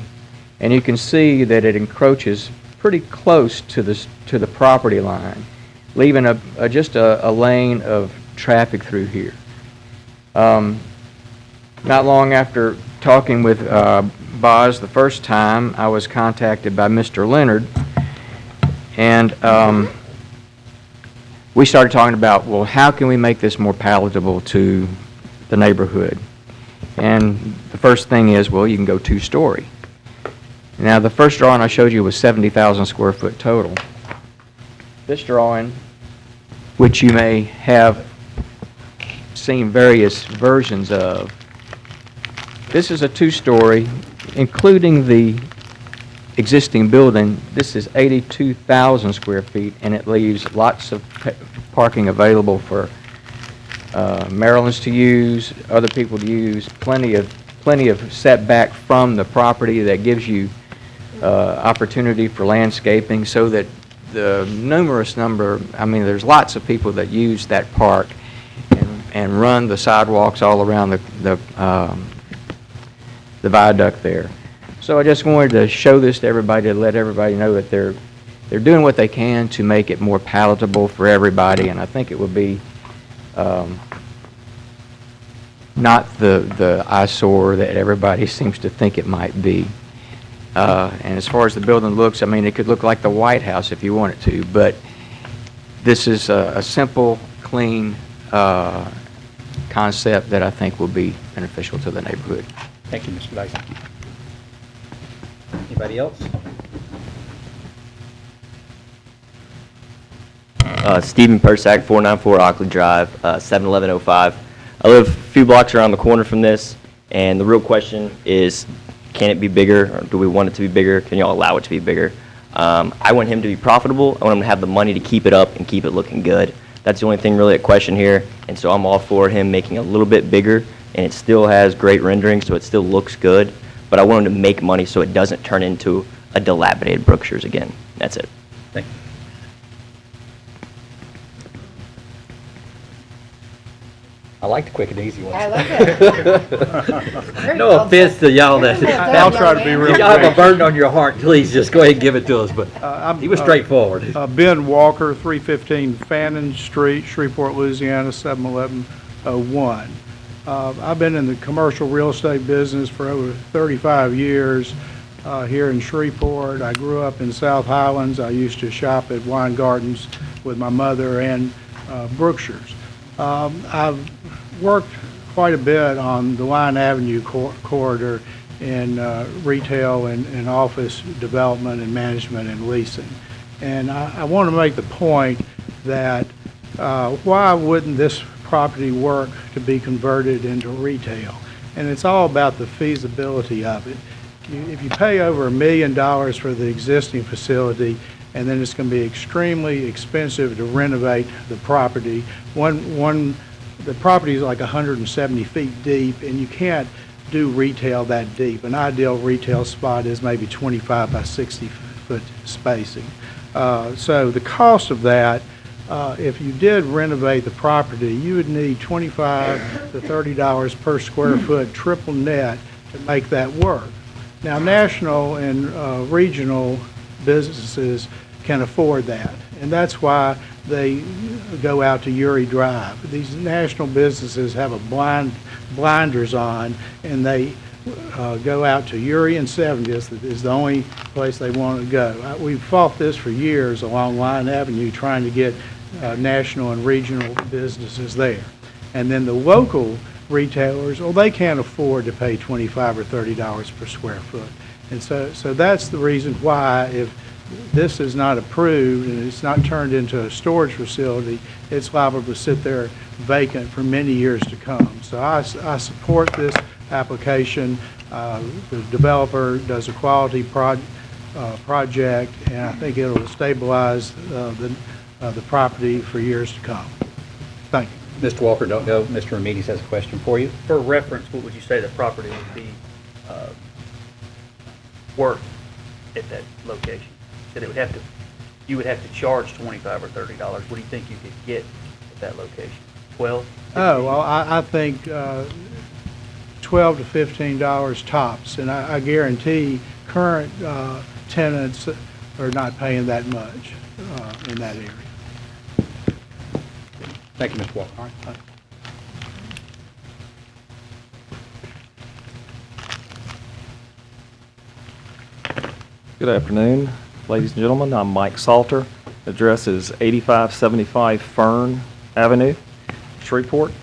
And you can see that it encroaches pretty close to the property line, leaving just a lane of traffic through here. Not long after talking with Boz the first time, I was contacted by Mr. Leonard, and we started talking about, well, how can we make this more palatable to the neighborhood? And the first thing is, well, you can go two-story. Now, the first drawing I showed you was 70,000 square foot total. This drawing, which you may have seen various versions of, this is a two-story, including the existing building. This is 82,000 square feet, and it leaves lots of parking available for Maryland's to use, other people to use, plenty of setback from the property that gives you opportunity for landscaping, so that the numerous number, I mean, there's lots of people that use that park and run the sidewalks all around the viaduct there. So I just wanted to show this to everybody, to let everybody know that they're doing what they can to make it more palatable for everybody, and I think it would be not the eyesore that everybody seems to think it might be. And as far as the building looks, I mean, it could look like the White House if you want it to, but this is a simple, clean concept that I think will be beneficial to the neighborhood. Thank you, Mr. Dyson. Anybody else? Stephen Persack, 494 Ockley Drive, 71105. I live a few blocks around the corner from this, and the real question is, can it be bigger, or do we want it to be bigger? Can y'all allow it to be bigger? I want him to be profitable. I want him to have the money to keep it up and keep it looking good. That's the only thing really at question here, and so I'm all for him making a little bit bigger, and it still has great rendering, so it still looks good, but I want him to make money so it doesn't turn into a dilapidated Brookshire's again. That's it. Thank you. I like the quick and easy ones. I like it. No offense to y'all that, I'll try to be real if y'all have a burden on your heart, please just go ahead and give it to us, but he was straightforward. Ben Walker, 315 Fannin Street, Shreveport, Louisiana, 71101. I've been in the commercial real estate business for over 35 years here in Shreveport. I grew up in South Highlands. I used to shop at Wine Gardens with my mother and Brookshire's. I've worked quite a bit on the Line Avenue corridor in retail and office development and management and leasing. And I want to make the point that why wouldn't this property work to be converted into retail? And it's all about the feasibility of it. If you pay over $1 million for the existing facility, and then it's going to be extremely expensive to renovate the property. The property is like 170 feet deep, and you can't do retail that deep. An ideal retail spot is maybe 25 by 60 foot spacing. So the cost of that, if you did renovate the property, you would need $25 to $30 per square foot triple net to make that work. Now, national and regional businesses can afford that. And that's why they go out to Uri Drive. These national businesses have a blinders on, and they go out to Uri and 70th is the only place they want to go. We've fought this for years along Line Avenue, trying to get national and regional businesses there. And then the local retailers, well, they can't afford to pay $25 or $30 per square foot. And so that's the reason why, if this is not approved and it's not turned into a storage facility, it's liable to sit there vacant for many years to come. So I support this application. The developer does a quality project, and I think it'll stabilize the property for years to come. Thank you. Mr. Walker, don't go. Mr. Ramirez has a question for you. For reference, what would you say the property would be worth at that location? That it would have to, you would have to charge $25 or $30. What do you think you could get at that location? 12? Oh, well, I think $12 to $15 tops, and I guarantee current tenants are not paying that much in that area. Thank you, Mr. Walker. All right. Good afternoon, ladies and gentlemen. I'm Mike Salter. Address is 8575 Fern Avenue, Shreveport.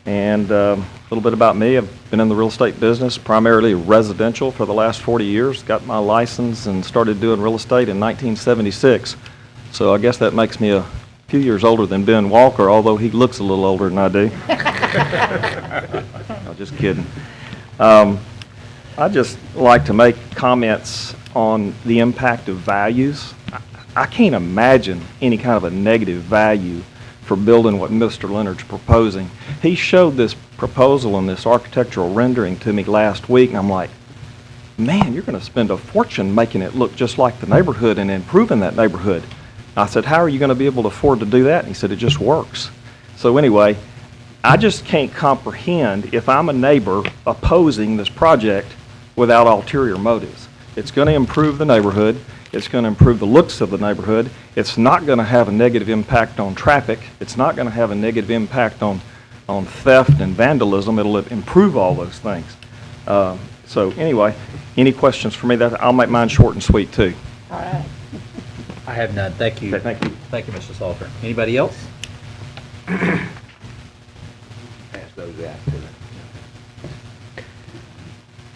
And a little bit about me. I've been in the real estate business, primarily residential, for the last 40 years. Got my license and started doing real estate in 1976. So I guess that makes me a few years older than Ben Walker, although he looks a little older than I do. No, just kidding. I'd just like to make comments on the impact of values. I can't imagine any kind of a negative value for building what Mr. Leonard's proposing. He showed this proposal and this architectural rendering to me last week, and I'm like, man, you're going to spend a fortune making it look just like the neighborhood and improving that neighborhood. I said, how are you going to be able to afford to do that? And he said, it just works. So anyway, I just can't comprehend if I'm a neighbor opposing this project without ulterior motives. It's going to improve the neighborhood. It's going to improve the looks of the neighborhood. It's not going to have a negative impact on traffic. It's not going to have a negative impact on theft and vandalism. It'll improve all those things. So anyway, any questions for me? I'll make mine short and sweet too. All right. I have none. Thank you. Okay, thank you. Thank you, Mr. Salter. Anybody else? Pass those out.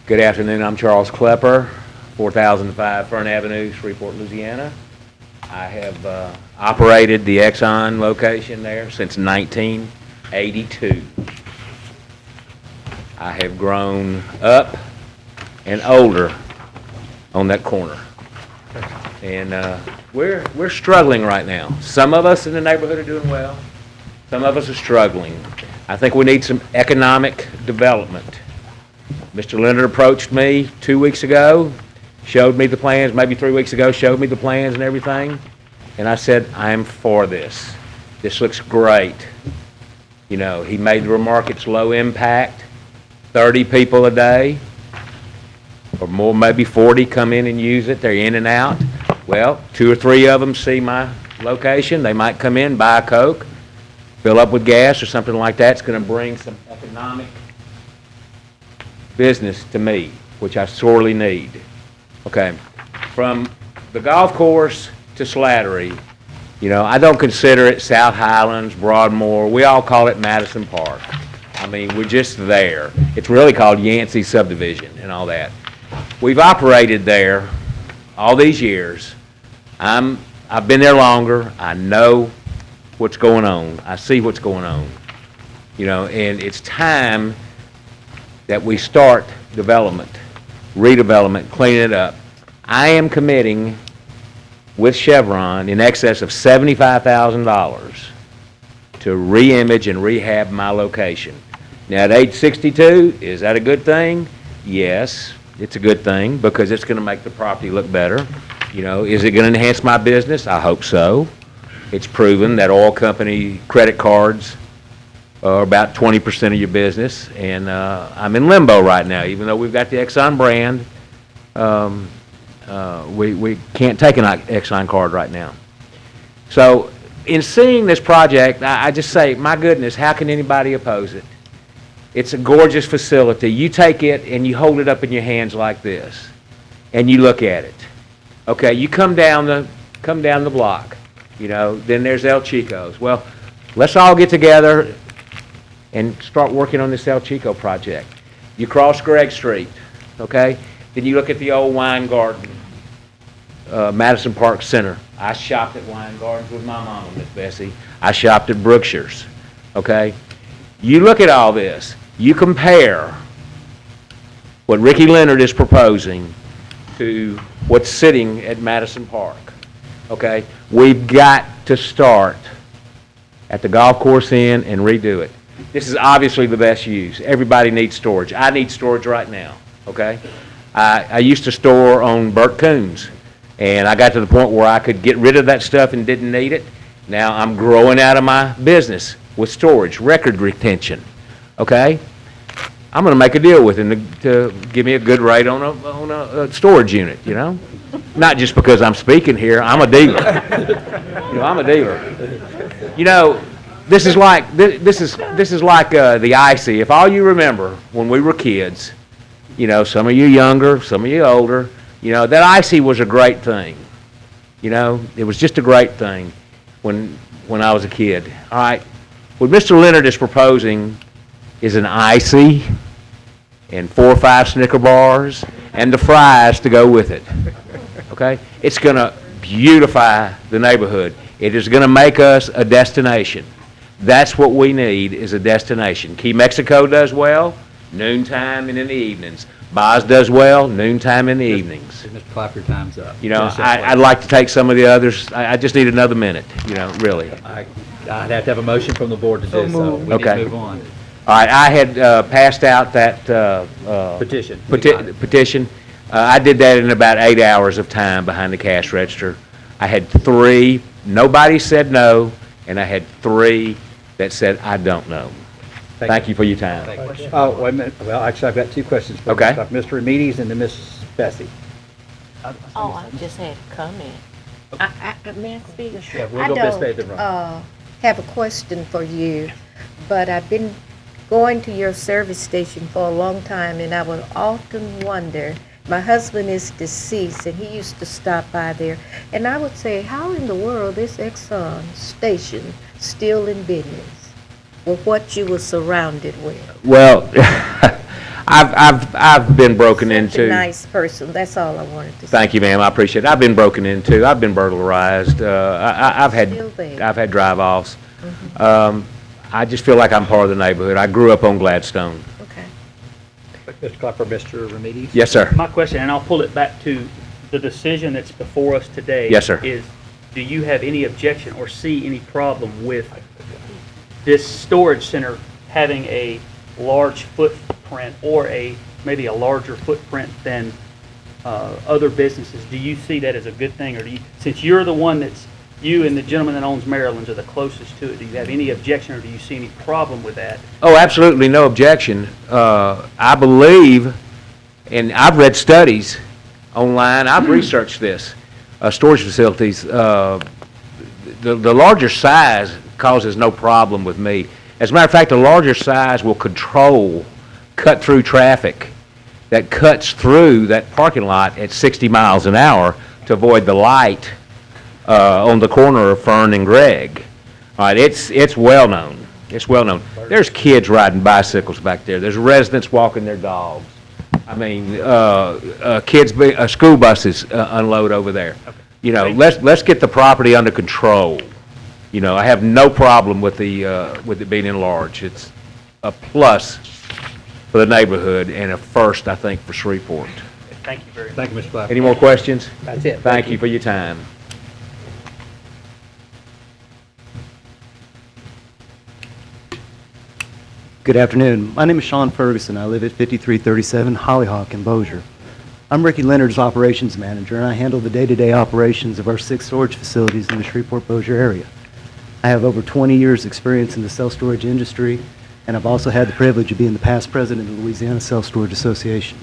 Good afternoon. I'm Charles Klepper, 4005 Fern Avenue, Shreveport, Louisiana. I have operated the Exxon location there since 1982. I have grown up and older on that corner. And we're struggling right now. Some of us in the neighborhood are doing well. Some of us are struggling. I think we need some economic development. Mr. Leonard approached me 2 weeks ago, showed me the plans, maybe 3 weeks ago, showed me the plans and everything. And I said, I'm for this. This looks great. You know, he made the remark, it's low impact, 30 people a day, or more, maybe 40 come in and use it. They're in and out. Well, 2 or 3 of them see my location. They might come in, buy a Coke, fill up with gas or something like that. It's going to bring some economic business to me, which I sorely need. Okay, from the golf course to Slattery, you know, I don't consider it South Highlands, Broadmoor. We all call it Madison Park. I mean, we're just there. It's really called Yancey Subdivision and all that. We've operated there all these years. I've been there longer. I know what's going on. I see what's going on. You know, and it's time that we start development, redevelopment, clean it up. I am committing with Chevron in excess of $75,000 to re-image and rehab my location. Now at age 62, is that a good thing? Yes, it's a good thing because it's going to make the property look better. You know, is it going to enhance my business? I hope so. It's proven that oil company credit cards are about 20% of your business, and I'm in limbo right now. Even though we've got the Exxon brand, We can't take an Exxon card right now. So in seeing this project, I just say, my goodness, how can anybody oppose it? It's a gorgeous facility. You take it and you hold it up in your hands like this, and you look at it. Okay, you come down the block, you know, then there's El Chico's. Well, let's all get together and start working on this El Chico project. You cross Gregg Street, okay? Then you look at the old wine garden, Madison Park Center. I shopped at Wine Gardens with my mama, Miss Bessie. I shopped at Brookshire's, okay? You look at all this. You compare what Ricky Leonard is proposing to what's sitting at Madison Park, okay? We've got to start at the golf course end and redo it. This is obviously the best use. Everybody needs storage. I need storage right now, okay? I used to store on Burt Coons, and I got to the point where I could get rid of that stuff and didn't need it. Now I'm growing out of my business with storage, record retention, okay? I'm going to make a deal with him to give me a good rate on a storage unit, you know? Not just because I'm speaking here. I'm a dealer. You know, I'm a dealer. You know, this is like the icy. If all you remember when we were kids, you know, some of you younger, some of you older, you know, that icy was a great thing. You know, it was just a great thing when I was a kid. All right, what Mr. Leonard is proposing is an icy and 4 or 5 Snicker bars and the fries to go with it. Okay, it's going to beautify the neighborhood. It is going to make us a destination. That's what we need, is a destination. Key Mexico does well, noontime and in the evenings. Boz does well, noontime in the evenings. Mr. Clapper, your time's up. You know, I'd like to take some of the others. I just need another minute, you know, really. I'd have to have a motion from the board to do so. We need to move on. All right, I had passed out that Petition. Petition. I did that in about 8 hours of time behind the cash register. I had 3, nobody said no, and I had 3 that said, I don't know. Thank you for your time. Oh, wait a minute. Well, actually, I've got 2 questions for Okay. you. Mr. Remedies and then Miss Bessie. Oh, I just had a comment. May I speak? Yeah, we'll I go Miss don't, Bessie then. have a question for you, but I've been going to your service station for a long time, and I would often wonder, my husband is deceased, and he used to stop by there, and I would say, how in the world is Exxon station still in business with what you were surrounded with? Well, I've been broken Such into. a nice person, that's all I wanted to say. Thank you, ma'am. I appreciate it. I've been broken into. I've been burglarized. I've had drive-offs. I just feel like I'm part of the neighborhood. I grew up on Gladstone. Mr. Clapper, Mr. Remedies? Yes, sir. My question, and I'll pull it back to the decision that's before us today. Yes, sir. Is, do you have any objection or see any problem with this storage center having a large footprint or maybe a larger footprint than other businesses? Do you see that as a good thing, or do you, since you're the one you and the gentleman that owns Maryland's are the closest to it, do you have any objection or do you see any problem with that? Oh, absolutely no objection. I believe, and I've read studies online, I've researched this, storage facilities. The larger size causes no problem with me. As a matter of fact, the larger size will cut through traffic that cuts through that parking lot at 60 miles an hour to avoid the light on the corner of Fern and Gregg. All right, it's well known. It's well known. There's kids riding bicycles back there. There's residents walking their dogs. I mean, school buses unload over there. Okay. You know, let's get the property under control. You know, I have no problem with it being enlarged. It's a plus for the neighborhood and a first, I think, for Shreveport. Thank you very much. Thank you, Mr. Clapper. Any more questions? That's it. Thank you for your time. Good afternoon. My name is Sean Ferguson. I live at 5337 Hollyhock in Bossier. I'm Ricky Leonard's operations manager, and I handle the day-to-day operations of our 6 storage facilities in the Shreveport-Bossier area. I have over 20 years' experience in the self-storage industry, and I've also had the privilege of being the past president of the Louisiana Self-Storage Association.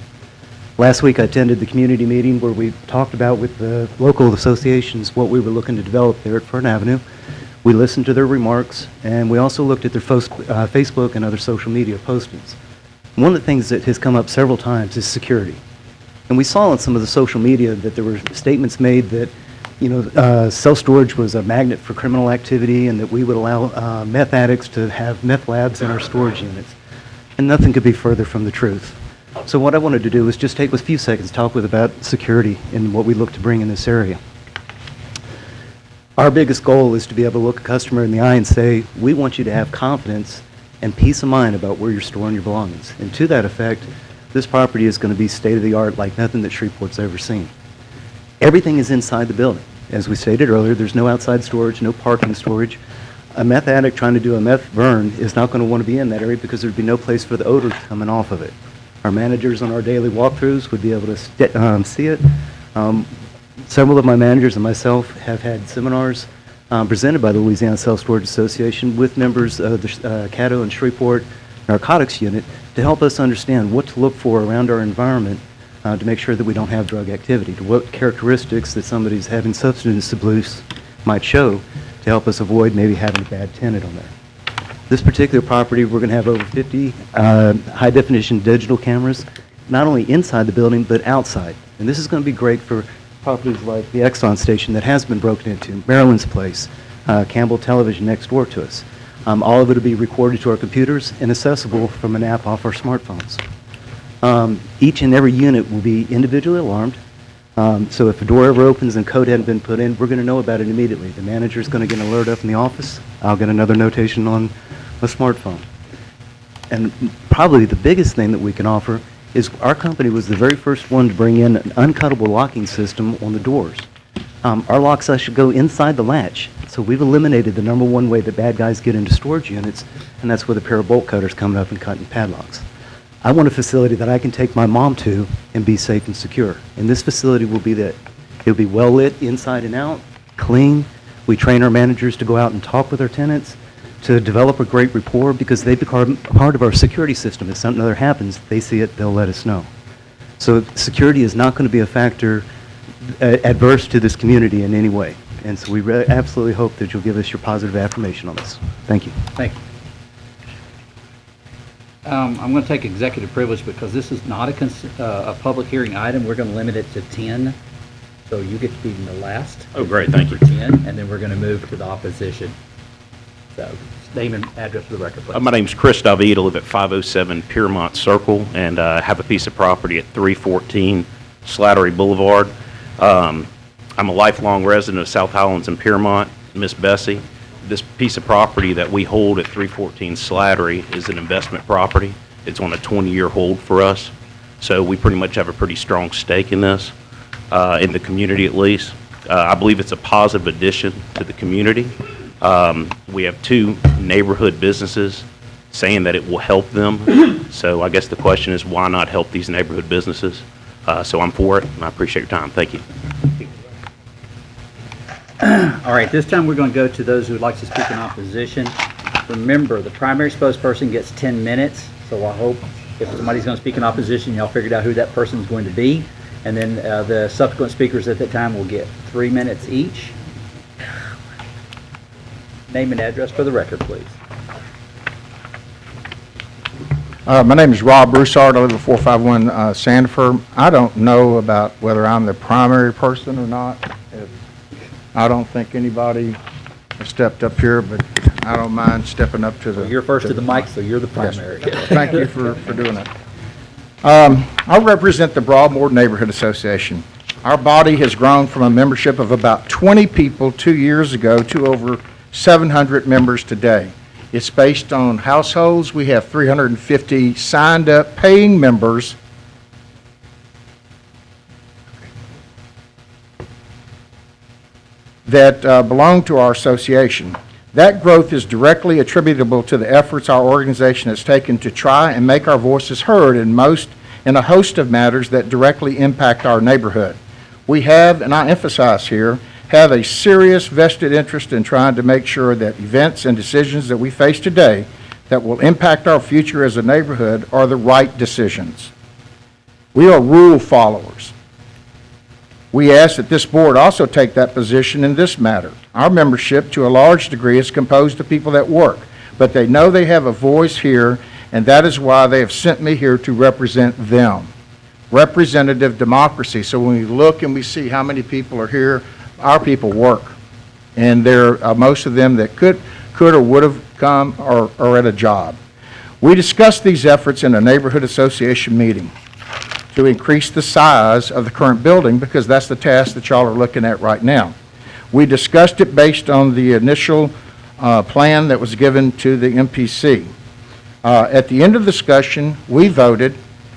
Last week, I attended the community meeting where we talked about with the local associations what we were looking to develop there at Fern Avenue. We listened to their remarks, and we also looked at their Facebook and other social media postings. One of the things that has come up several times is security. And we saw on some of the social media that there were statements made that, self-storage was a magnet for criminal activity and that we would allow meth addicts to have meth labs in our storage units. And nothing could be further from the truth. So what I wanted to do was just take a few seconds to talk about security and what we look to bring in this area. Our biggest goal is to be able to look a customer in the eye and say, we want you to have confidence and peace of mind about where you're storing your belongings. And to that effect, this property is going to be state-of-the-art like nothing that Shreveport's ever seen. Everything is inside the building. As we stated earlier, there's no outside storage, no parking storage. A meth addict trying to do a meth burn is not going to want to be in that area because there'd be no place for the odor coming off of it. Our managers on our daily walkthroughs would be able to see it. Several of my managers and myself have had seminars presented by the Louisiana Self-Storage Association with members of the Caddo and Shreveport Narcotics Unit to help us understand what to look for around our environment to make sure that we don't have drug activity, to what characteristics that somebody's having substance abuse might show to help us avoid maybe having a bad tenant on there. This particular property, we're going to have over 50 high-definition digital cameras, not only inside the building, but outside. And this is going to be great for properties like the Exxon station that has been broken into, Maryland's Place, Campbell Television next door to us. All of it will be recorded to our computers and accessible from an app off our smartphones. Each and every unit will be individually alarmed. So if a door ever opens and code hadn't been put in, we're going to know about it immediately. The manager is going to get an alert up in the office. I'll get another notation on a smartphone. And probably the biggest thing that we can offer is our company was the very first one to bring in an uncuttable locking system on the doors. Our locks actually go inside the latch, so we've eliminated the number one way that bad guys get into storage units, and that's with a pair of bolt cutters coming up and cutting padlocks. I want a facility that I can take my mom to and be safe and secure, and this facility will be that. It'll be well lit inside and out, clean. We train our managers to go out and talk with our tenants, to develop a great rapport because they become part of our security system. If something other happens, they see it, they'll let us know. So security is not going to be a factor adverse to this community in any way. And so we absolutely hope that you'll give us your positive affirmation on this. Thank you. Thank you. I'm going to take executive privilege because this is not a public hearing item. We're going to limit it to 10. So you get to be in the last. Oh, great. Thank you. 10, and then we're going to move to the opposition. So, name and address for the record, please. My name's Chris David. I live at 507 Piermont Circle and have a piece of property at 314 Slattery Boulevard. I'm a lifelong resident of South Highlands and Piermont. Miss Bessie, this piece of property that we hold at 314 Slattery is an investment property. It's on a 20-year hold for us. So we pretty much have a pretty strong stake in this, in the community at least. I believe it's a positive addition to the community. We have two neighborhood businesses saying that it will help them. So I guess the question is, why not help these neighborhood businesses? So I'm for it, and I appreciate your time. Thank you. All right, this time we're going to go to those who would like to speak in opposition. Remember, the primary spokesperson gets 10 minutes, so I hope if somebody's going to speak in opposition, y'all figured out who that person is going to be. And then the subsequent speakers at that time will get 3 minutes each. Name and address for the record, please. My name is Rob Broussard. I live at 451 Sandifer. I don't know about whether I'm the primary person or not. I don't think anybody has stepped up here, but I don't mind stepping up to the... Well, you're first to the mic, so you're the primary. Yes. Thank you for doing that. I represent the Broadmoor Neighborhood Association. Our body has grown from a membership of about 20 people 2 years ago to over 700 members today. It's based on households. We have 350 signed up paying members. That belong to our association. That growth is directly attributable to the efforts our organization has taken to try and make our voices heard in a host of matters that directly impact our neighborhood. We have, and I emphasize here, have a serious vested interest in trying to make sure that events and decisions that we face today that will impact our future as a neighborhood are the right decisions. We are rule followers. We ask that this board also take that position in this matter. Our membership, to a large degree, is composed of people that work, but they know they have a voice here, and that is why they have sent me here to represent them. Representative democracy. So when we look and we see how many people are here, our people work. And there are most of them that could or would have come or are at a job. We discussed these efforts in a neighborhood association meeting to increase the size of the current building, because that's the task that y'all are looking at right now. We discussed it based on the initial plan that was given to the MPC. At the end of the discussion, we voted,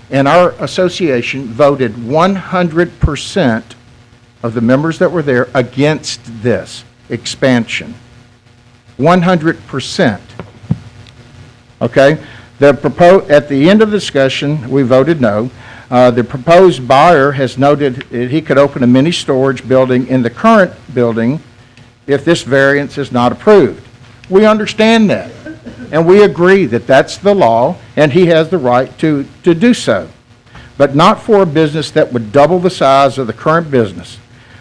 and our association voted 100% of the members that were there against this expansion. 100%. Okay? At the end of the discussion, we voted no. The proposed buyer has noted that he could open a mini storage building in the current building if this variance is not approved. We understand that, and we agree that that's the law, and he has the right to do so, but not for a business that would double the size of the current business.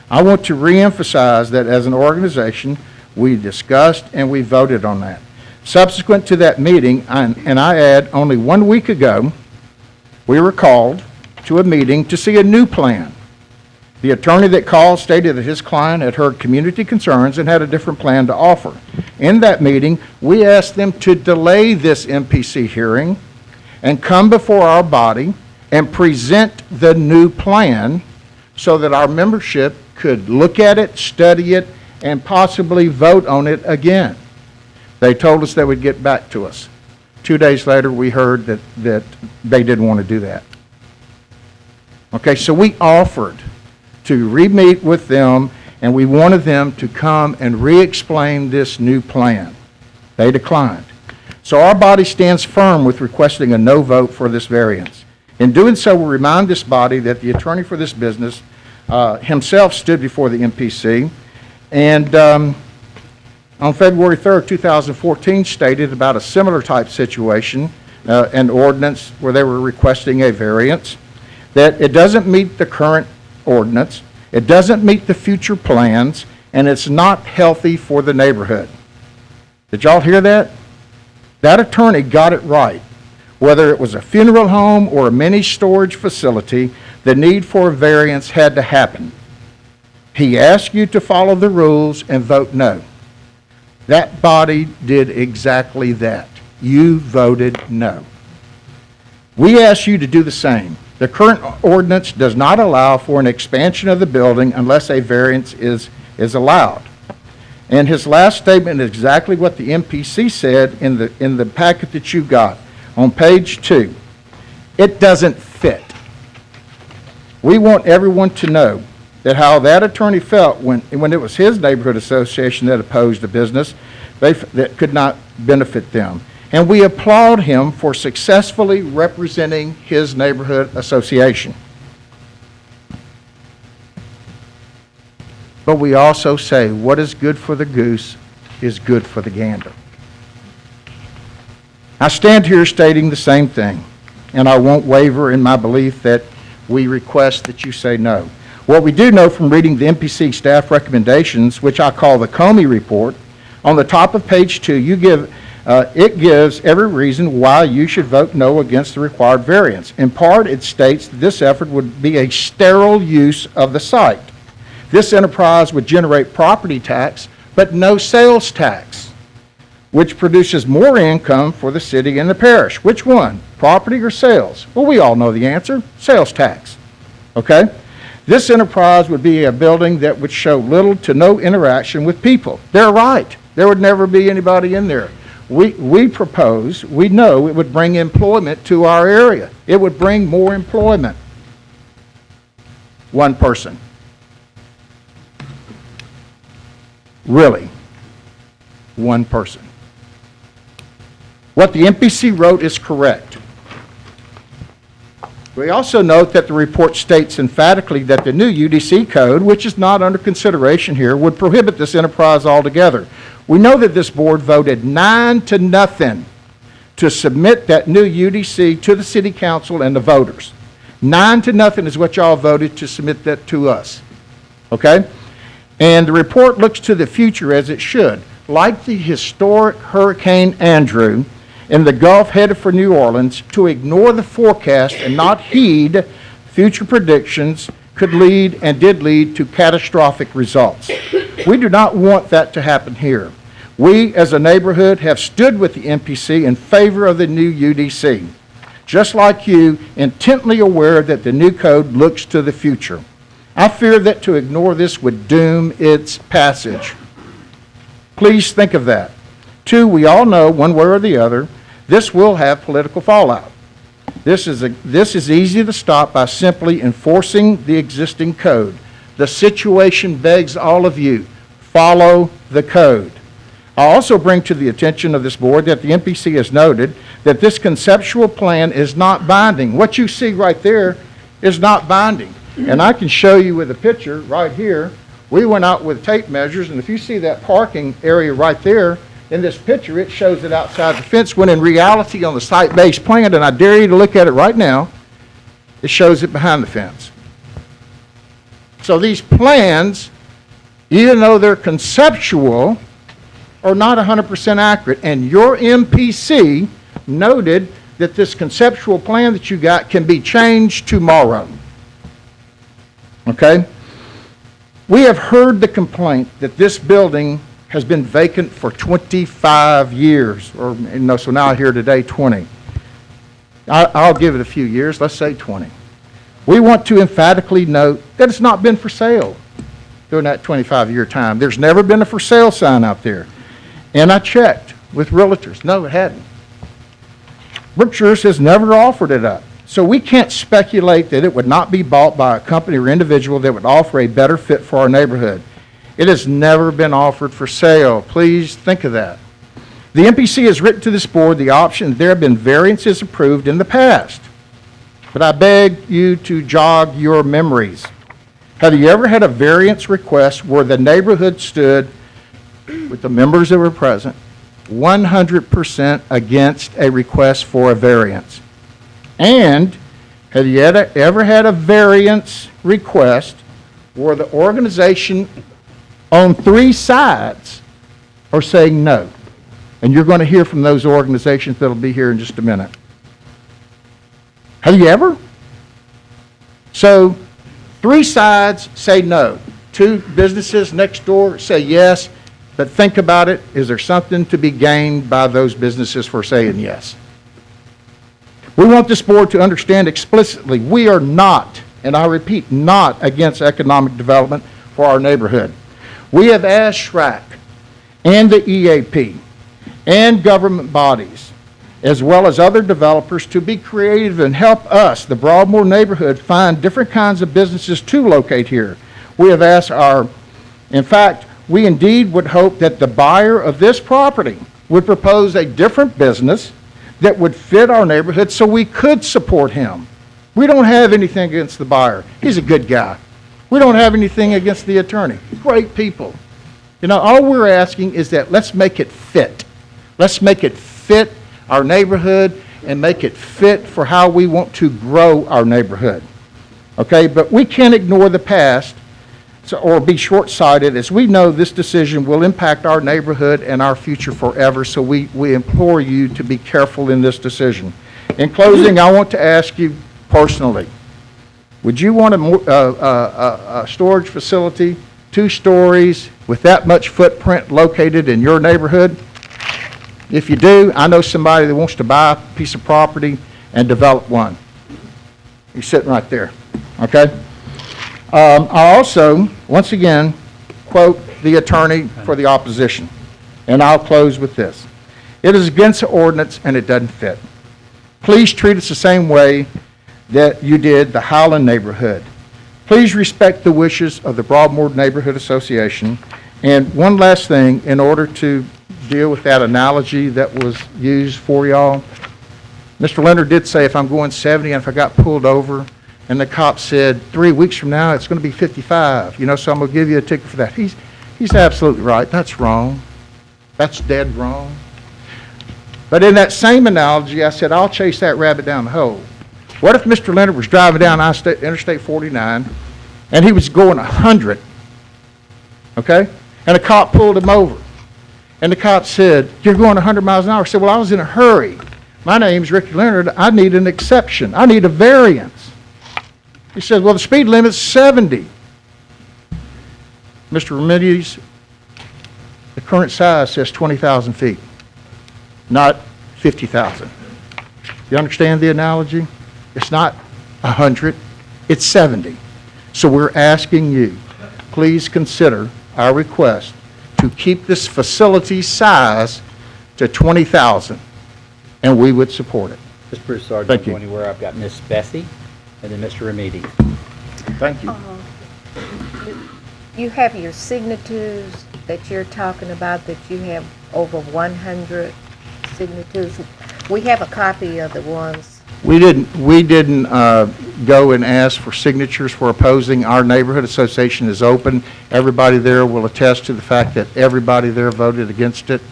I want to reemphasize that as an organization, we discussed and we voted on that. Subsequent to that meeting, and I add only 1 week ago, we were called to a meeting to see a new plan. The attorney that called stated that his client had heard community concerns and had a different plan to offer. In that meeting, we asked them to delay this MPC hearing and come before our body and present the new plan so that our membership could look at it, study it, and possibly vote on it again. They told us they would get back to us. 2 days later, we heard that they didn't want to do that. Okay, so we offered to re-meet with them, and we wanted them to come and re-explain this new plan. They declined. So our body stands firm with requesting a no vote for this variance. In doing so, we remind this body that the attorney for this business himself stood before the MPC, and on February 3rd, 2014, stated about a similar type situation, an ordinance where they were requesting a variance, that it doesn't meet the current ordinance, it doesn't meet the future plans, and it's not healthy for the neighborhood. Did y'all hear that? That attorney got it right. Whether it was a funeral home or a mini storage facility, the need for a variance had to happen. He asked you to follow the rules and vote no. That body did exactly that. You voted no. We ask you to do the same. The current ordinance does not allow for an expansion of the building unless a variance is allowed. And his last statement is exactly what the MPC said in the packet that you got on page 2. It doesn't fit. We want everyone to know that how that attorney felt when it was his neighborhood association that opposed the business, that could not benefit them. And we applaud him for successfully representing his neighborhood association. But we also say, what is good for the goose is good for the gander. I stand here stating the same thing, and I won't waver in my belief that we request that you say no. What we do know from reading the MPC staff recommendations, which I call the Comey report, on the top of page 2, it gives every reason why you should vote no against the required variance. In part, it states that this effort would be a sterile use of the site. This enterprise would generate property tax, but no sales tax, which produces more income for the city and the parish. Which one, property or sales? Well, we all know the answer, sales tax. Okay? This enterprise would be a building that would show little to no interaction with people. They're right. There would never be anybody in there. We propose, we know it would bring employment to our area. It would bring more employment. One person. Really, one person. What the MPC wrote is correct. We also note that the report states emphatically that the new UDC code, which is not under consideration here, would prohibit this enterprise altogether. We know that this board voted 9-0 to submit that new UDC to the city council and the voters. 9-0 is what y'all voted to submit that to us. Okay? And the report looks to the future as it should. Like the historic Hurricane Andrew in the Gulf headed for New Orleans, to ignore the forecast and not heed future predictions could lead and did lead to catastrophic results. We do not want that to happen here. We, as a neighborhood, have stood with the MPC in favor of the new UDC, just like you, intently aware that the new code looks to the future. I fear that to ignore this would doom its passage. Please think of that. 2, we all know, one way or the other, this will have political fallout. This is easy to stop by simply enforcing the existing code. The situation begs all of you, follow the code. I also bring to the attention of this board that the MPC has noted that this conceptual plan is not binding. What you see right there is not binding. And I can show you with a picture right here. We went out with tape measures, and if you see that parking area right there, in this picture, it shows it outside the fence, when in reality on the site-based plan, and I dare you to look at it right now, it shows it behind the fence. So these plans, even though they're conceptual, are not 100% accurate. And your MPC noted that this conceptual plan that you got can be changed tomorrow. Okay? We have heard the complaint that this building has been vacant for 25 years, so now I hear today 20. I'll give it a few years, let's say 20. We want to emphatically note that it's not been for sale during that 25-year time. There's never been a for sale sign out there. And I checked with realtors. No, it hadn't. Berkshire's has never offered it up. So we can't speculate that it would not be bought by a company or individual that would offer a better fit for our neighborhood. It has never been offered for sale. Please think of that. The MPC has written to this board the option that there have been variances approved in the past. But I beg you to jog your memories. Have you ever had a variance request where the neighborhood stood with the members that were present 100% against a request for a variance? And have you ever had a variance request where the organization on 3 sides are saying no? And you're going to hear from those organizations that'll be here in just a minute. Have you ever? So 3 sides say no. 2 businesses next door say yes. But think about it. Is there something to be gained by those businesses for saying yes? We want this board to understand explicitly we are not, and I repeat, not against economic development for our neighborhood. We have asked SHRAC and the EAP and government bodies, as well as other developers, to be creative and help us, the Broadmoor neighborhood, find different kinds of businesses to locate here. We have asked in fact, we indeed would hope that the buyer of this property would propose a different business that would fit our neighborhood so we could support him. We don't have anything against the buyer. He's a good guy. We don't have anything against the attorney. Great people. You know, all we're asking is that let's make it fit. Let's make it fit our neighborhood and make it fit for how we want to grow our neighborhood. Okay, but we can't ignore the past or be short-sighted, as we know this decision will impact our neighborhood and our future forever, so we implore you to be careful in this decision. In closing, I want to ask you personally, would you want a storage facility, 2 stories, with that much footprint located in your neighborhood? If you do, I know somebody that wants to buy a piece of property and develop one. You're sitting right there, okay? I also, once again, quote the attorney for the opposition, and I'll close with this. It is against the ordinance and it doesn't fit. Please treat us the same way that you did the Highland neighborhood. Please respect the wishes of the Broadmoor Neighborhood Association. And one last thing, in order to deal with that analogy that was used for y'all, Mr. Leonard did say if I'm going 70 and if I got pulled over, and the cop said, 3 weeks from now, it's going to be 55. You know, so I'm going to give you a ticket for that. He's absolutely right. That's wrong. That's dead wrong. But in that same analogy, I said, I'll chase that rabbit down the hole. What if Mr. Leonard was driving down Interstate 49 and he was going 100, okay? And a cop pulled him over. And the cop said, "You're going 100 miles an hour." I said, "Well, I was in a hurry. My name's Ricky Leonard. I need an exception. I need a variance." He said, "Well, the speed limit's 70. Mr. Remedies, the current size says 20,000 feet, not 50,000. You understand the analogy? It's not 100, it's 70. So we're asking you, please consider our request to keep this facility size to 20,000, and we would support it. Mr. Bruce Sargent, Thank you. going anywhere, I've got Miss Bessie and then Mr. Remedies. Thank you. You have your signatures that you're talking about, that you have over 100 signatures. We have a copy of the ones. We didn't go and ask for signatures for opposing. Our neighborhood association is open. Everybody there will attest to the fact that everybody there voted against it,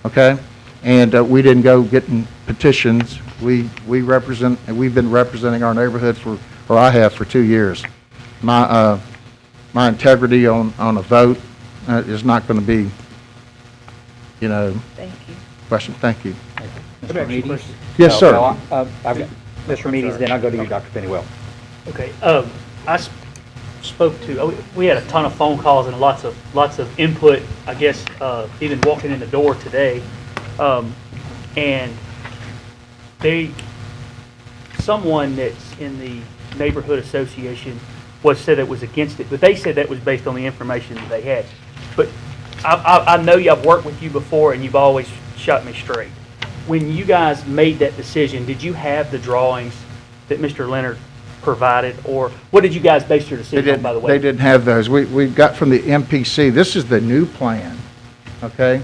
okay? And we didn't go getting petitions. We've been representing our neighborhood or I have for 2 years. My integrity on a vote is not going to be, Thank you. question. Thank you. Mr. Remedies? Yes, sir. I've got Mr. Remedies, then I'll go to you, Dr. Pennywell. Okay, spoke to, we had a ton of phone calls and lots of input, I guess, even walking in the door today. And someone that's in the neighborhood association said it was against it, but they said that was based on the information that they had. But I know I've worked with you before and you've always shot me straight. When you guys made that decision, did you have the drawings that Mr. Leonard provided, or what did you guys base your decision on, by the way? They didn't have those. We got from the MPC. This is the new plan, okay?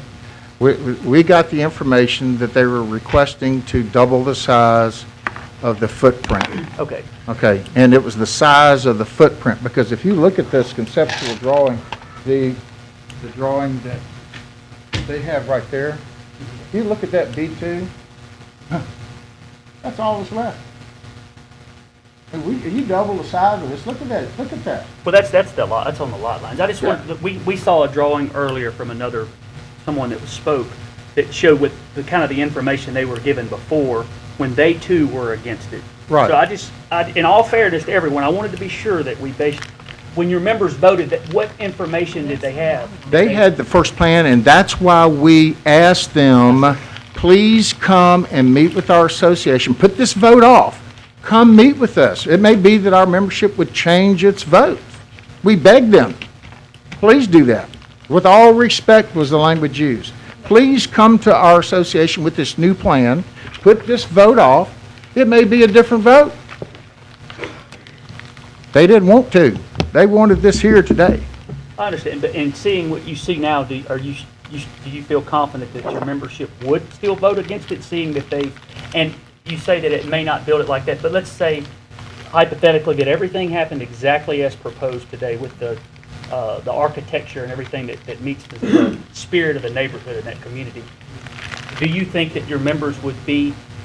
We got the information that they were requesting to double the size of the footprint. Okay. Okay, and it was the size of the footprint, because if you look at this conceptual drawing, the drawing that they have right there, if you look at that B2, that's all that's left. And you double the size of this. Look at that. Look at that. Well, that's the lot. That's on the lot lines. I just wanted, we saw a drawing earlier from someone that spoke that showed with the kind of the information they were given before when they too were against it. Right. So in all fairness to everyone, I wanted to be sure that we based, when your members voted, that what information did they have? They had the first plan, and that's why we asked them, please come and meet with our association. Put this vote off. Come meet with us. It may be that our membership would change its vote. We begged them. Please do that. With all respect was the language used. Please come to our association with this new plan. Put this vote off. It may be a different vote. They didn't want to. They wanted this here today. I understand, but in seeing what you see now, do you feel confident that your membership would still vote against it, seeing that and you say that it may not build it like that, but let's say hypothetically that everything happened exactly as proposed today with the architecture and everything that meets the spirit of the neighborhood and that community. Do you think that your members would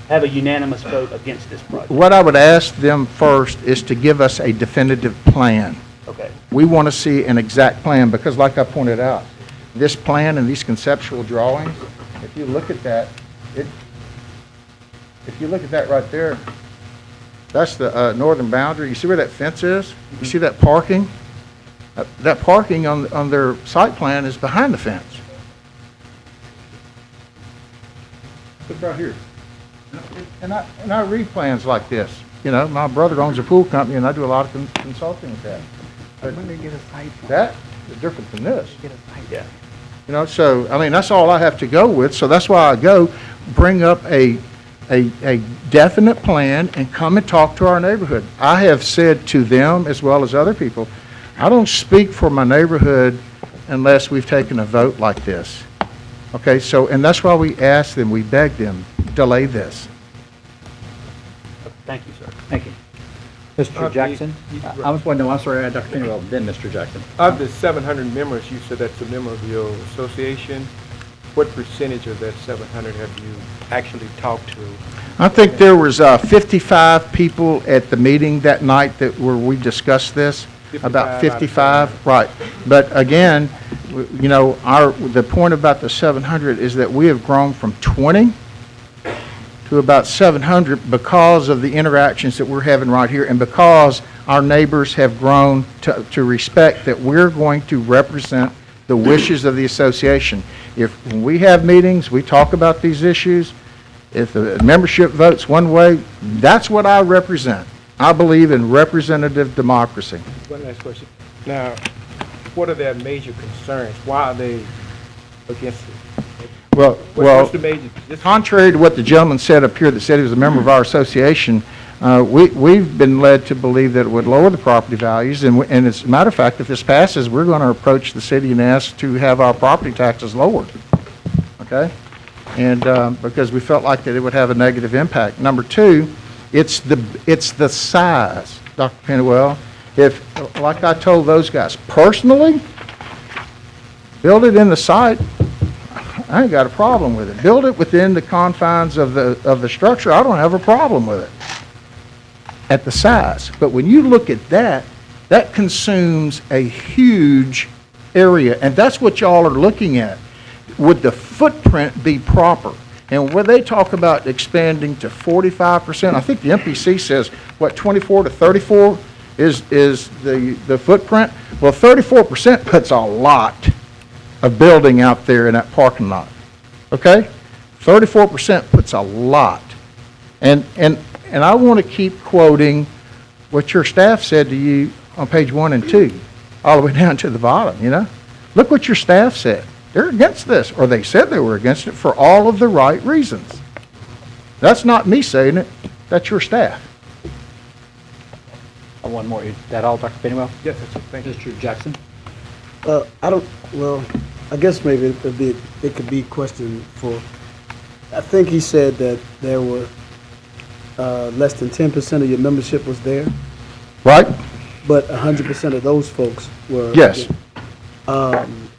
have a unanimous vote against this project? What I would ask them first is to give us a definitive plan. Okay. We want to see an exact plan, because like I pointed out, this plan and these conceptual drawings, if you look at that, if you look at that right there, that's the northern boundary. You see where that fence is? You see that parking? That parking on their site plan is behind the fence. Look right here. And I read plans like this. My brother owns a pool company, and I do a lot of consulting with that. But that is different than this. Yeah. So, that's all I have to go with. So that's why I go bring up a definite plan and come and talk to our neighborhood. I have said to them, as well as other people, I don't speak for my neighborhood unless we've taken a vote like this. Okay, and that's why we asked them, we begged them, delay this. Thank you, sir. Thank you. Mr. Jackson? I'm sorry, Dr. Pennywell, then Mr. Jackson. Of the 700 members, you said that's a member of your association. what percentage of that 700 have you actually talked to? I think there was 55 people at the meeting that night where we discussed this. 55 About 55, right. But again, the point about the 700 is that we have grown from 20 to about 700 because of the interactions that we're having right here, and because our neighbors have grown to respect that we're going to represent the wishes of the association. When we have meetings, we talk about these issues. If the membership votes one way, that's what I represent. I believe in representative democracy. One last question. Now, what are their major concerns? Why are they against it? What's the major? Contrary to what the gentleman said up here that said he was a member of our association, we've been led to believe that it would lower the property values. And as a matter of fact, if this passes, we're going to approach the city and ask to have our property taxes lowered. Okay? And because we felt like that it would have a negative impact. Number two, it's the size, Dr. Pennywell. If, like I told those guys, personally, build it in the site, I ain't got a problem with it. Build it within the confines of the structure, I don't have a problem with it at the size. But when you look at that consumes a huge area, and that's what y'all are looking at. Would the footprint be proper? And when they talk about expanding to 45%, I think the MPC says, 24 to 34 is the footprint? Well, 34% puts a lot of building out there in that parking lot. Okay? 34% puts a lot. And I want to keep quoting what your staff said to you on page 1 and 2, all the way down to the bottom, Look what your staff said. They're against this, or they said they were against it for all of the right reasons. That's not me saying it. That's your staff. One more. Is that all, Dr. Pennywell? Yes, that's it. Thank you. Mr. Jackson? I guess maybe it could be a question for, I think he said that there were less than 10% of your membership was there. Right. But 100% of those folks were. Yes.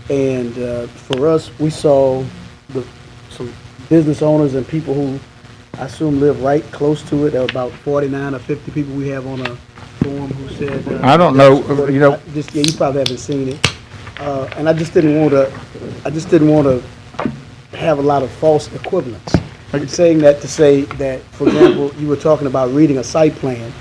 And for us, we saw some business owners and people who I assume live right close to it. There were about 49 or 50 people we have on a form who said. I don't know, you probably haven't seen it. And I just didn't want to have a lot of false equivalents. I'm saying that to say that, for example, you were talking about reading a site plan.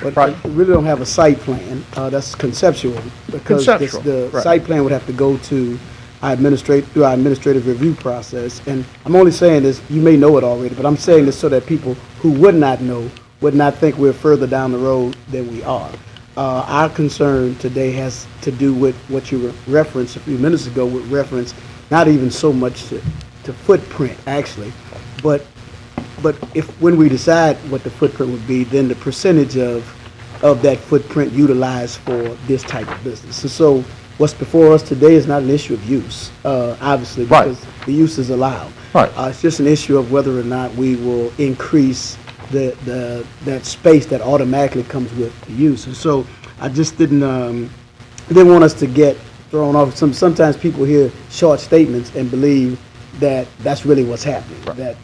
But we really don't have a site plan. That's conceptual. Because the site plan would have to go to our administrative review process. And I'm only saying this, you may know it already, but I'm saying this so that people who would not know would not think we're further down the road than we are. Our concern today has to do with what you referenced a few minutes ago, with reference not even so much to footprint, actually, but when we decide what the footprint would be, then the percentage of that footprint utilized for this type of business. And so what's before us today is not an issue of use, obviously, because the use is allowed. Right. It's just an issue of whether or not we will increase that space that automatically comes with the use. And so I just didn't want us to get thrown off. Sometimes people hear short statements and believe that that's really what's happening. Right.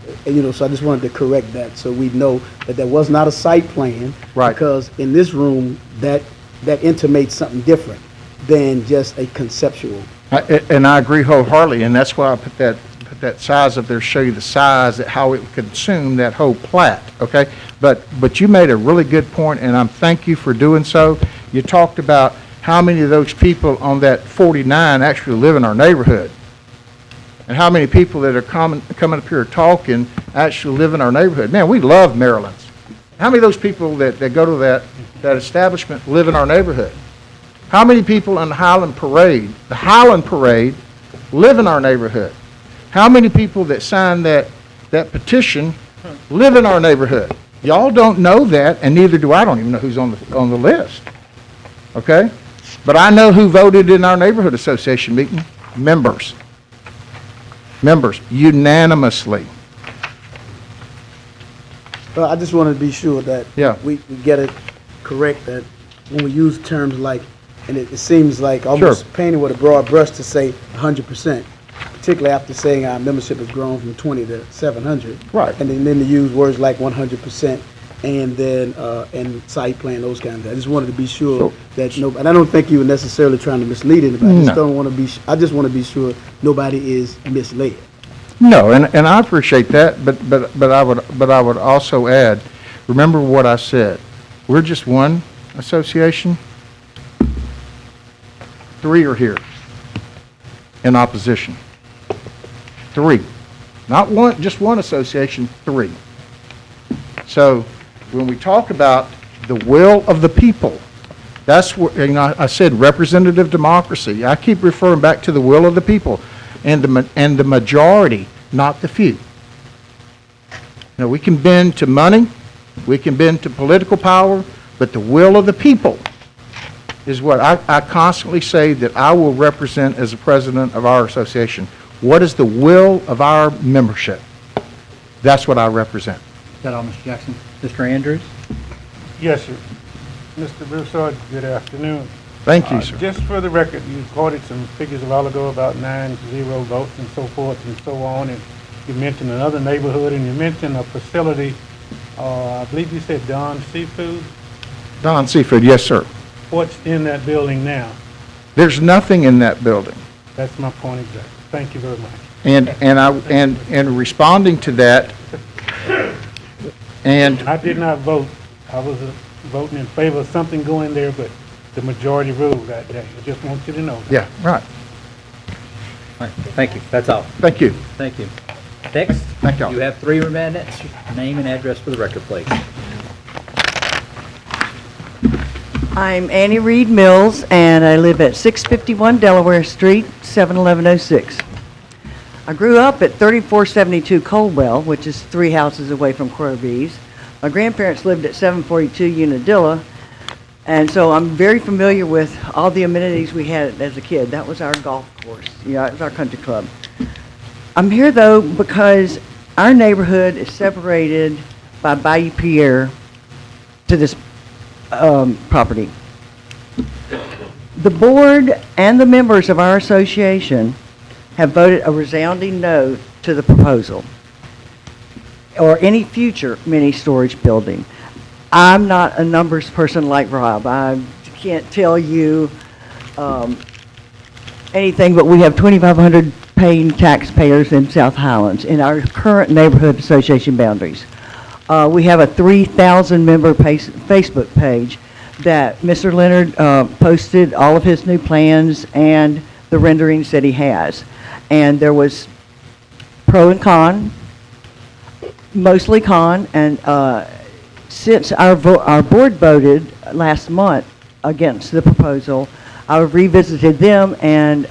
So I just wanted to correct that so we know that there was not a site plan. Right. Because in this room, that intimates something different than just a conceptual. And I agree wholeheartedly, and that's why I put that size up there, show you the size, how it would consume that whole plat, okay? But you made a really good point, and I thank you for doing so. You talked about how many of those people on that 49 actually live in our neighborhood. And how many people that are coming up here talking actually live in our neighborhood. Man, we love Maryland's. How many of those people that go to that establishment live in our neighborhood? How many people in the Highland Parade live in our neighborhood? How many people that signed that petition live in our neighborhood? Y'all don't know that, and neither do I. I don't even know who's on the list. Okay? But I know who voted in our neighborhood association meeting. Members, unanimously. Well, I just wanted to be sure that we get it correct, that when we use terms like, and it seems like almost painted with a broad brush to say 100%. particularly after saying our membership has grown from 20 to 700. Right. And then to use words like 100% and then, and site plan, those kind of things. I just wanted to be sure that no, and I don't think you were necessarily trying to mislead anybody. I just No. don't want to be, I just want to be sure nobody is misled. No, and I appreciate that, but I would also add, remember what I said. We're just one association. 3 are here in opposition. 3. Not one, just one association, 3. So when we talk about the will of the people, that's what, you know, I said representative democracy. I keep referring back to the will of the people and the majority, not the few. Now, we can bend to money, we can bend to political power, but the will of the people is what I constantly say that I will represent as the president of our association. What is the will of our membership? That's what I represent. Is that all, Mr. Jackson? Mr. Andrews? Yes, sir. Mr. Broussard, good afternoon. Thank you, sir. Just for the record, you quoted some figures a while ago about 9-0 votes and so forth and so on, and you mentioned another neighborhood, and you mentioned a facility, I believe you said Don Seafood. Don Seafood, yes, sir. What's in that building now? There's nothing in that building. That's my point exactly. Thank you very much. And responding to that, and I did not vote. I was voting in favor of something going there, but the majority ruled that day. I just want you to know that. yeah, right. All right, thank you. That's all. Thank you. Thank you. Next, Thank y'all. you have 3 minutes. Name and address for the record, please. I'm Annie Reed Mills, and I live at 651 Delaware Street, 71106. I grew up at 3472 Coldwell, which is 3 houses away from Corby's. My grandparents lived at 742 Unadilla, and so I'm very familiar with all the amenities we had as a kid. That was our golf course. Yeah, it was our country club. I'm here, though, because our neighborhood is separated by Bayou Pierre to this property. The board and the members of our association have voted a resounding no to the proposal or any future mini storage building. I'm not a numbers person like Rob. I can't tell you anything, but we have 2,500 paying taxpayers in South Highlands in our current neighborhood association boundaries. We have a 3,000 member Facebook page that Mr. Leonard posted all of his new plans and the renderings that he has. And there was pro and con, mostly con, and since our board voted last month against the proposal, I revisited them, and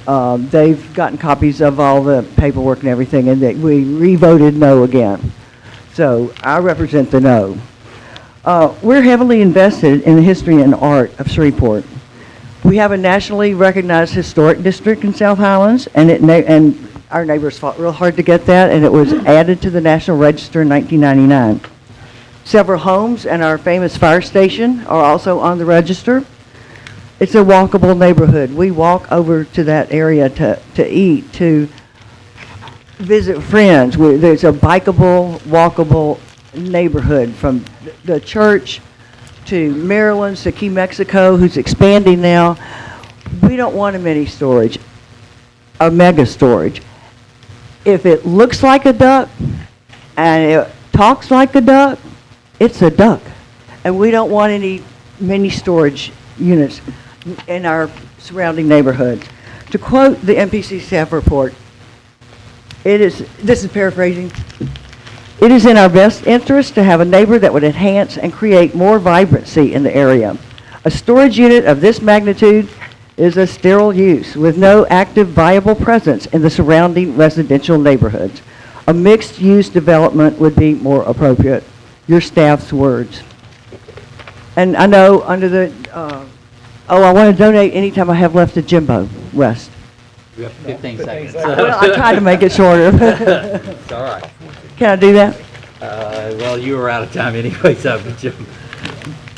they've gotten copies of all the paperwork and everything, and we re-voted no again. So I represent the no. We're heavily invested in the history and art of Shreveport. We have a nationally recognized historic district in South Highlands, and our neighbors fought real hard to get that, and it was added to the National Register in 1999. Several homes and our famous fire station are also on the register. It's a walkable neighborhood. We walk over to that area to eat, to visit friends. There's a bikeable, walkable neighborhood from the church to Maryland's to Key Mexico, who's expanding now. We don't want a mini storage, a mega storage. If it looks like a duck and it talks like a duck, it's a duck. And we don't want any mini storage units in our surrounding neighborhoods. To quote the Mpc staff report, this is paraphrasing, it is in our best interest to have a neighbor that would enhance and create more vibrancy in the area. A storage unit of this magnitude is a sterile use with no active viable presence in the surrounding residential neighborhoods. A mixed-use development would be more appropriate. Your staff's words. And I know under the, I want to donate anytime I have left to Jimbo West. You have 15 seconds. Well, I tried to make it shorter. It's all right. Can I do that? Well, you were out of time anyway, so Jim.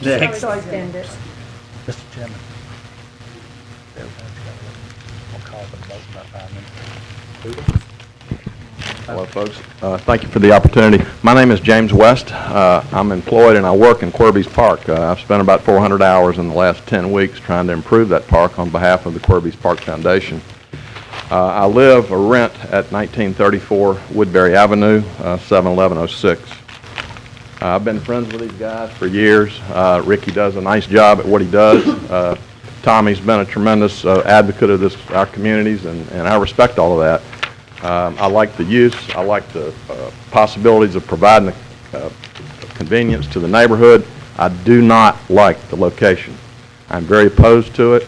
Next. Mr. Chairman. Hello, folks. Thank you for the opportunity. My name is James West. I'm employed and I work in Quirby's Park. I've spent about 400 hours in the last 10 weeks trying to improve that park on behalf of the Quirby's Park Foundation. I live or rent at 1934 Woodbury Avenue, 71106. I've been friends with these guys for years. Ricky does a nice job at what he does. Tommy's been a tremendous advocate of our communities, and I respect all of that. I like the use. I like the possibilities of providing convenience to the neighborhood. I do not like the location. I'm very opposed to it.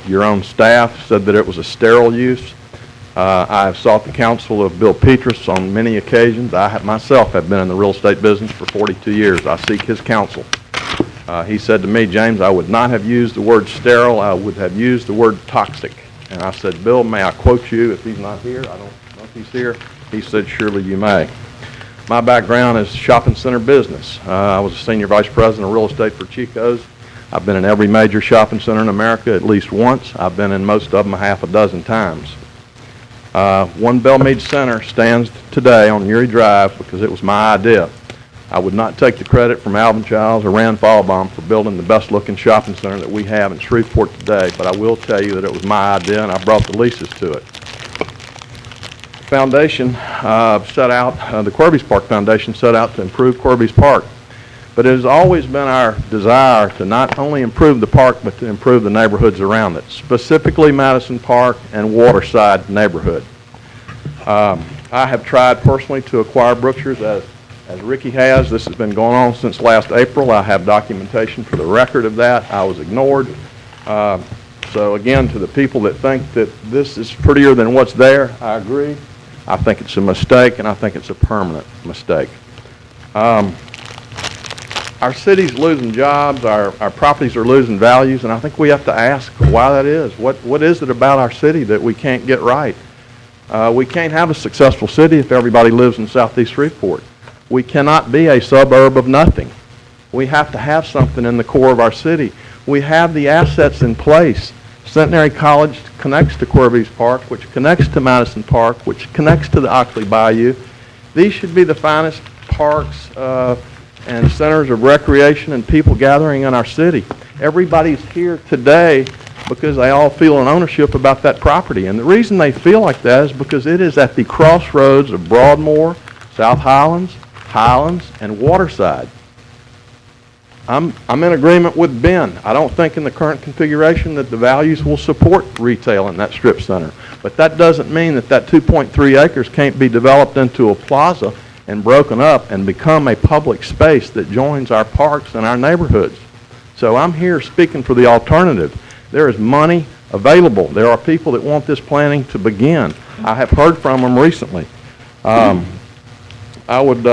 Your own staff said that it was a sterile use. I have sought the counsel of Bill Petrus on many occasions. I myself have been in the real estate business for 42 years. I seek his counsel. He said to me, James, I would not have used the word sterile. I would have used the word toxic. And I said, Bill, may I quote you if he's not here? I don't know if he's here. He said, surely you may. My background is shopping center business. I was a senior vice president of real estate for Chico's. I've been in every major shopping center in America at least once. I've been in most of them a half a dozen times. One Belmead Center stands today on Uri Drive because it was my idea. I would not take the credit from Alvin Childs or Rand Fallbaum for building the best looking shopping center that we have in Shreveport today, but I will tell you that it was my idea and I brought the leases to it. The foundation set out, the Quirby's Park Foundation set out to improve Quirby's Park, but it has always been our desire to not only improve the park but to improve the neighborhoods around it, specifically Madison Park and Waterside neighborhood. I have tried personally to acquire Brookshire's as Ricky has. This has been going on since last April. I have documentation for the record of that. I was ignored. So again, to the people that think that this is prettier than what's there, I agree. I think it's a mistake, and I think it's a permanent mistake. Our city's losing jobs, our properties are losing values, and I think we have to ask why that is. What is it about our city that we can't get right? We can't have a successful city if everybody lives in Southeast Shreveport. We cannot be a suburb of nothing. We have to have something in the core of our city. We have the assets in place. Centenary College connects to Quirby's Park, which connects to Madison Park, which connects to the Ockley Bayou. These should be the finest parks and centers of recreation and people gathering in our city. Everybody's here today because they all feel an ownership about that property. And the reason they feel like that is because it is at the crossroads of Broadmoor, South Highlands, and Waterside. I'm in agreement with Ben. I don't think in the current configuration that the values will support retail in that strip center. But that doesn't mean that that 2.3 acres can't be developed into a plaza and broken up and become a public space that joins our parks and our neighborhoods. So I'm here speaking for the alternative. There is money available. There are people that want this planning to begin. I have heard from them recently. I would